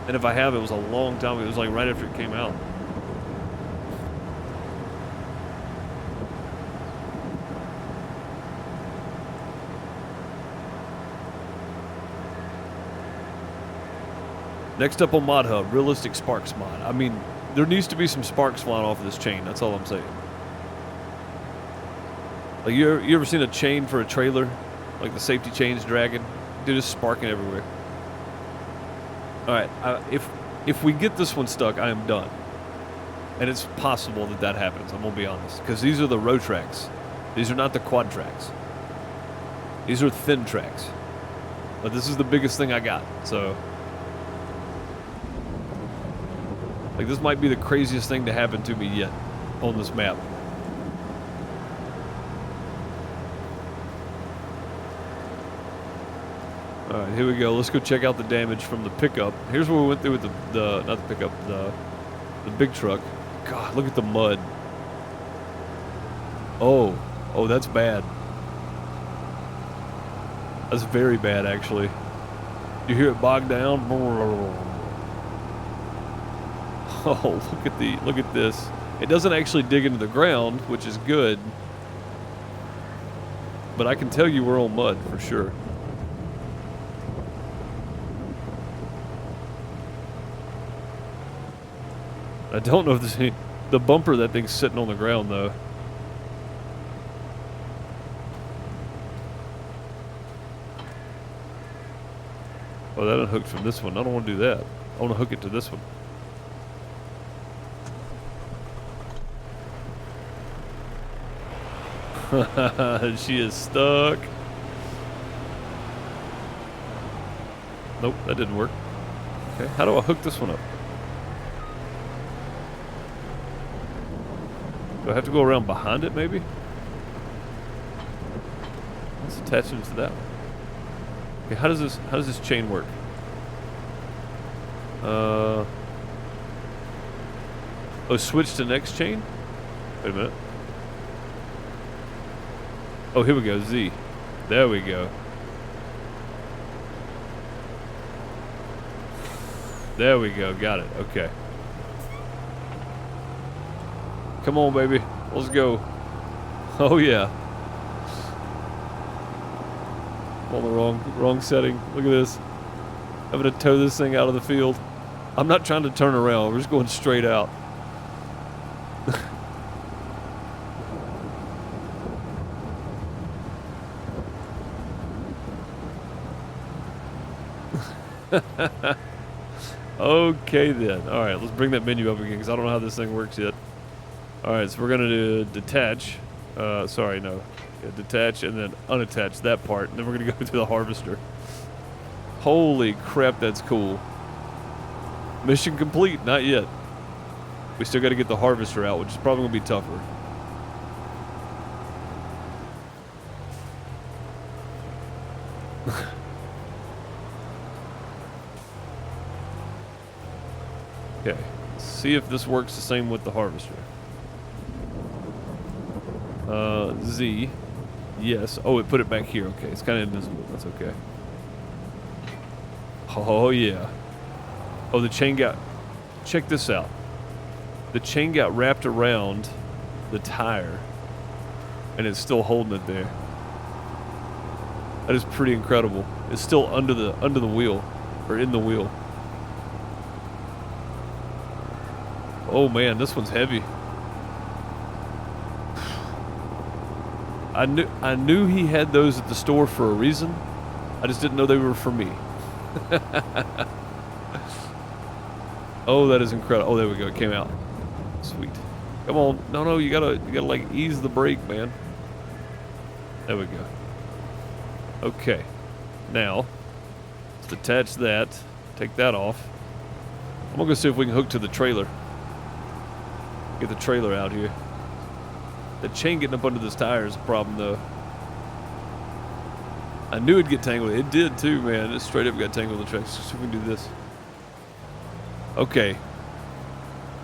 And if I have, it was a long time ago. It was like right after it came out. Next up on ModHub, realistic sparks mod. I mean, there needs to be some sparks flying off of this chain. That's all I'm saying. Like you ever seen a chain for a trailer? Like the safety chains dragging? Dude, it's sparking everywhere. Alright, if we get this one stuck, I am done. And it's possible that that happens, I'm going to be honest. Because these are the road tracks. These are not the quad tracks. These are thin tracks. But this is the biggest thing I got, so... Like, this might be the craziest thing to happen to me yet on this map. Alright, here we go. Let's go check out the damage from the pickup. Here's what we went through with the not the pickup, the big truck. God, look at the mud. Oh, that's bad. That's very bad, actually. You hear it bog down? Oh, look at this. It doesn't actually dig into the ground, which is good. but I can tell you we're on mud for sure. I don't know if there's any... The bumper, that thing's sitting on the ground, though. Oh, that unhooked from this one. I don't want to do that. I want to hook it to this one. She is stuck. Nope, that didn't work. Okay, how do I hook this one up? Do I have to go around behind it, maybe? Let's attach it to that one. Okay, how does this chain work? Oh, switch to next chain? Wait a minute. Oh, here we go, Z. There we go. There we go, got it, okay. Come on, baby, let's go. Oh yeah. I'm on the wrong setting. Look at this. I'm gonna tow this thing out of the field. I'm not trying to turn around, we're just going straight out. Okay then. Alright, let's bring that menu up again because I don't know how this thing works yet. Alright, so we're going to detach. Sorry, no. Yeah, detach and then unattach that part. And then we're going to go to the harvester. Holy crap, that's cool. Mission complete. Not yet. We still got to get the harvester out, which is probably going to be tougher. Okay, let's see if this works the same with the harvester. Z. Yes. Oh, it put it back here. Okay, it's kind of invisible. That's okay. Oh, yeah. Oh, the chain got... Check this out. The chain got wrapped around the tire, and it's still holding it there. That is pretty incredible. It's still under the wheel, or in the wheel. Oh man, this one's heavy. I knew he had those at the store for a reason. I just didn't know they were for me. Oh, that is incredible. Oh, there we go. It came out. Sweet. Come on. No, you gotta like ease the brake, man. There we go. Okay. Now, let's attach that. Take that off. I'm gonna go see if we can hook to the trailer. Get the trailer out here. The chain getting up under this tire is a problem, though. I knew it'd get tangled. It did, too, man. It straight up got tangled in the tracks. So we can do this. Okay.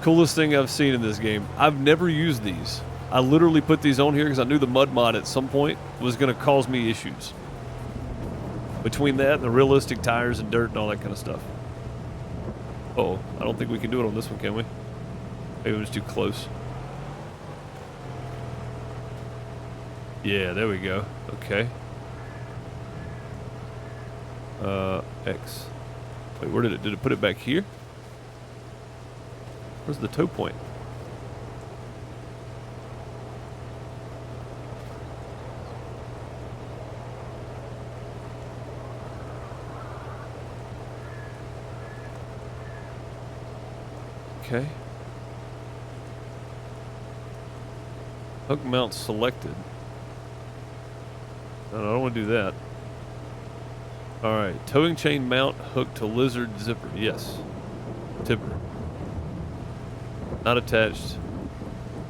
Coolest thing I've seen in this game. I've never used these. I literally put these on here because I knew the mud mod at some point was going to cause me issues. Between that and the realistic tires and dirt and all that kind of stuff. Uh-oh. I don't think we can do it on this one, can we? Maybe it was too close. Yeah, there we go. Okay. X. Wait, where did it put it back here? Where's the tow point? Okay. Hook mount selected. No, I don't want to do that. Alright, towing chain mount hooked to lizard zipper. Yes. Tipper. Not attached.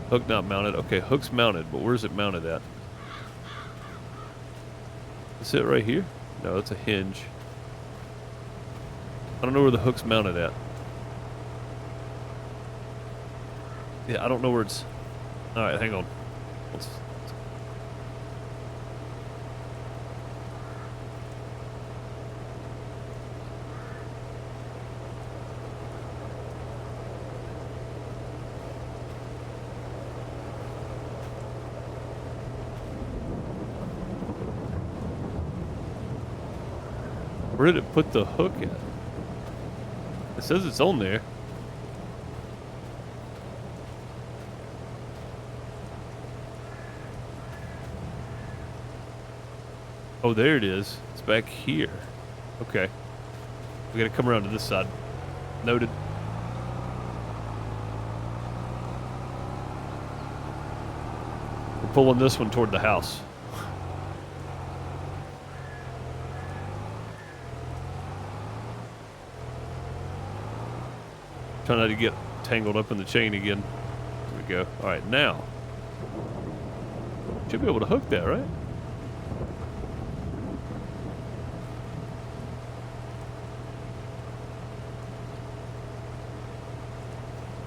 Hook not mounted. Okay, hook's mounted, but where's it mounted at? Is it right here? No, it's a hinge. I don't know where the hook's mounted at. Yeah, I don't know where it's... Alright, hang on. Let's... Where did it put the hook at? It says it's on there. Oh, there it is. It's back here. Okay. We gotta come around to this side. Noted. We're pulling this one toward the house. Try not to get tangled up in the chain again. There we go. All right, now. Should be able to hook that, right?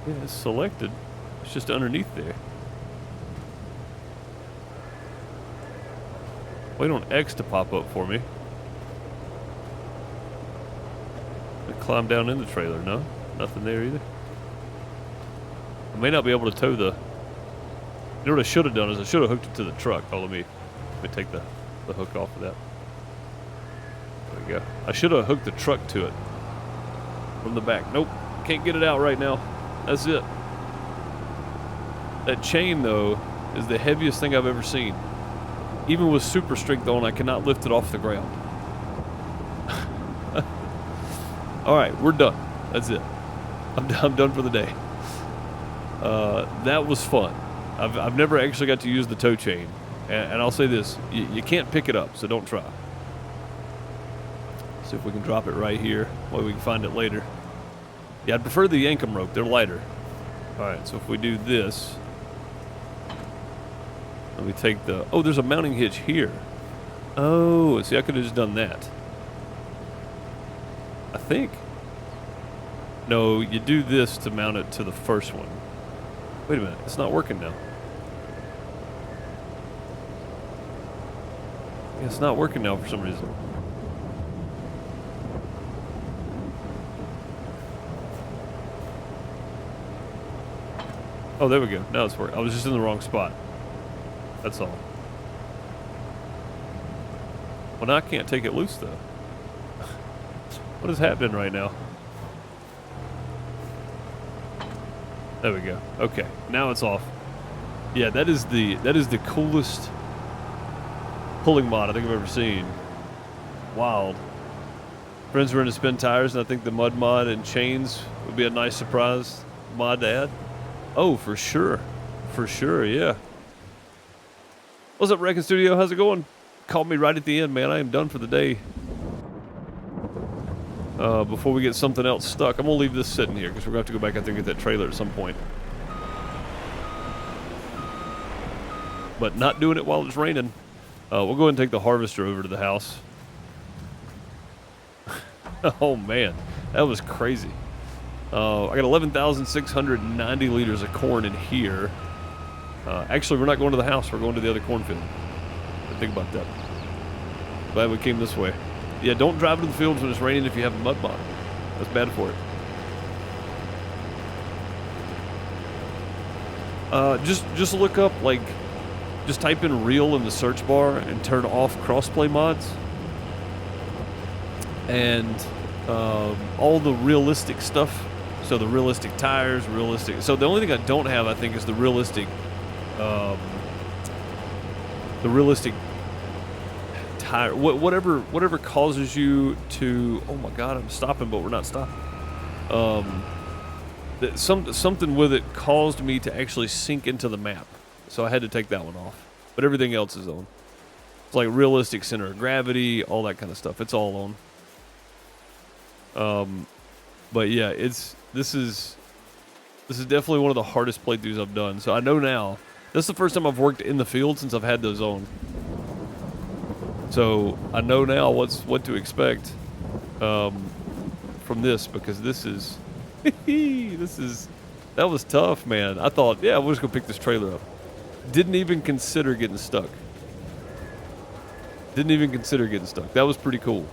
Yeah, it's selected. It's just underneath there. Wait on X to pop up for me. I climb down in the trailer, no? Nothing there either. I may not be able to tow the... You know what I should have done is I should have hooked it to the truck. Oh, let me take the hook off of that. There we go. I should have hooked the truck to it from the back. Nope, can't get it out right now. That's it. That chain, though, is the heaviest thing I've ever seen. Even with super strength on, I cannot lift it off the ground. All right, we're done. That's it. I'm done for the day. That was fun. I've never actually got to use the tow chain. And I'll say this, you can't pick it up, so don't try. See if we can drop it right here. Well, we can find it later. Yeah, I'd prefer the Yankum rope. They're lighter. All right, so if we do this, let me take the... Oh, there's a mounting hitch here. Oh, see, I could have just done that. I think. No, you do this to mount it to the first one. Wait a minute, it's not working now. Yeah, it's not working now for some reason. Oh, there we go. Now it's working. I was just in the wrong spot. That's all. Well, now I can't take it loose, though. What is happening right now? There we go. Okay, now it's off. Yeah, that is the coolest pulling mod I think I've ever seen. Wild. Friends were into spin tires, and I think the mud mod and chains would be a nice surprise mod to add. Oh, for sure. For sure, yeah. What's up, Wrecking Studio? How's it going? Called me right at the end, man. I am done for the day. Before we get something else stuck, I'm going to leave this sitting here because we're going to have to go back out there and get that trailer at some point. But not doing it while it's raining. We'll go ahead and take the harvester over to the house. Oh, man. That was crazy. I got 11,690 liters of corn in here. Actually, we're not going to the house. We're going to the other cornfield. Think about that. Glad we came this way. Yeah, don't drive to the fields when it's raining if you have a mud mod. That's bad for it. Just look up, like, just type in real in the search bar and turn off crossplay mods. And all the realistic stuff. So the realistic tires, realistic. So the only thing I don't have, I think, is the realistic tire. Whatever causes you to. Oh my God, I'm stopping, but we're not stopping. Something with it caused me to actually sink into the map, so I had to take that one off. But everything else is on. It's like realistic center of gravity, all that kind of stuff. It's all on. But yeah, this is definitely one of the hardest playthroughs I've done. So I know now. This is the first time I've worked in the field since I've had those on. So I know now what to expect from this, because this is that was tough, man. I thought, yeah, we're just gonna pick this trailer up. Didn't even consider getting stuck. That was pretty cool.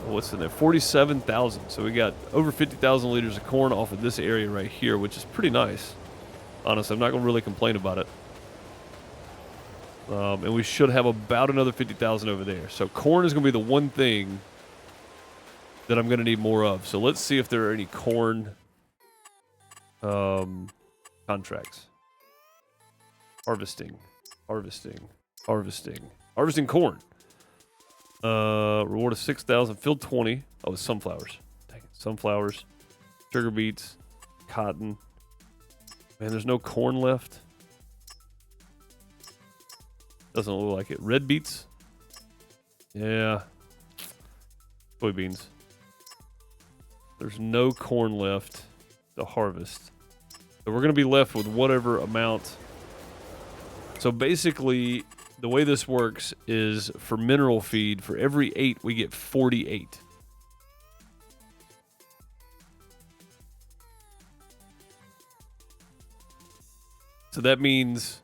What's in there? 47,000. So we got over 50,000 liters of corn off of this area right here, which is pretty nice. Honestly, I'm not going to really complain about it. And we should have about another 50,000 over there. So corn is going to be the one thing that I'm going to need more of. So let's see if there are any corn contracts. Harvesting corn. Reward of 6,000. Field 20. Oh, it's sunflowers. Dang it. Sunflowers. Sugar beets. Cotton. Man, there's no corn left. Doesn't look like it. Red beets. Yeah. Soybeans. There's no corn left to harvest. So we're going to be left with whatever amount. So basically, the way this works is for mineral feed, for every 8, we get 48. So that means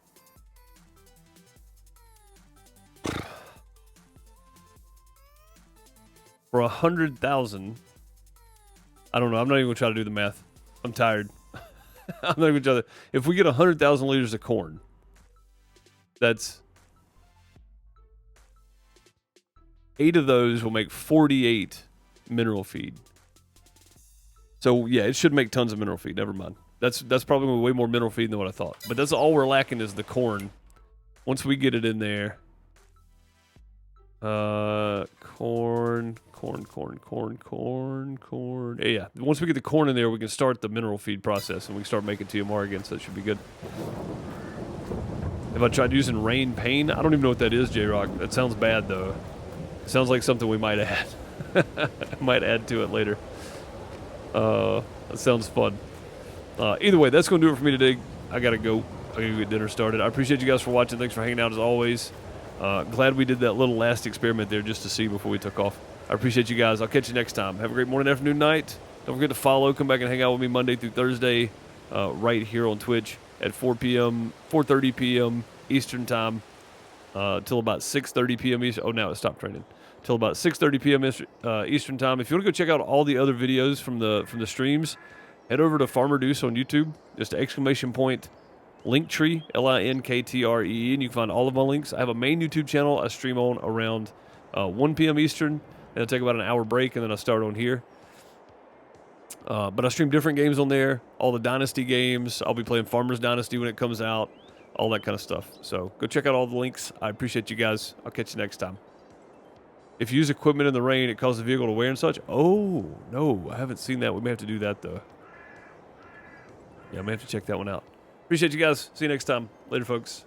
for 100,000, I don't know. I'm not even going to try to do the math. I'm tired. I'm not even trying to. If we get 100,000 liters of corn, that's 8 of those will make 48 mineral feed. So yeah, it should make tons of mineral feed. Never mind. That's probably way more mineral feed than what I thought. But that's all we're lacking is the corn. Once we get it in there, corn. Yeah. Once we get the corn in there, we can start the mineral feed process and we can start making TMR again. So that should be good. Have I tried using rain pain? I don't even know what that is, J-Rock. That sounds bad though. It sounds like something we might add. Might add to it later. That sounds fun. Either way, that's going to do it for me today. I got to go. I got to get dinner started. I appreciate you guys for watching. Thanks for hanging out as always. Glad we did that little last experiment there just to see before we took off. I appreciate you guys. I'll catch you next time. Have a great morning, afternoon, night. Don't forget to follow. Come back and hang out with me Monday through Thursday right here on Twitch at 4:30 p.m. Eastern time till about 6:30 p.m. Eastern. Oh, now it stopped training. Till about 6:30 p.m. Eastern time. If you want to go check out all the other videos from the streams, head over to Farmer Deuce on YouTube. Just exclamation point Linktree, Linktre, and you can find all of my links. I have a main YouTube channel I stream on around 1 p.m. Eastern, and I take about an hour break, and then I start on here. But I stream different games on there, all the Dynasty games. I'll be playing Farmers Dynasty when it comes out, all that kind of stuff. So go check out all the links. I appreciate you guys. I'll catch you next time. If you use equipment in the rain, it causes the vehicle to wear and such. Oh, no, I haven't seen that. We may have to do that, though. Yeah, I may have to check that one out. Appreciate you guys. See you next time. Later, folks.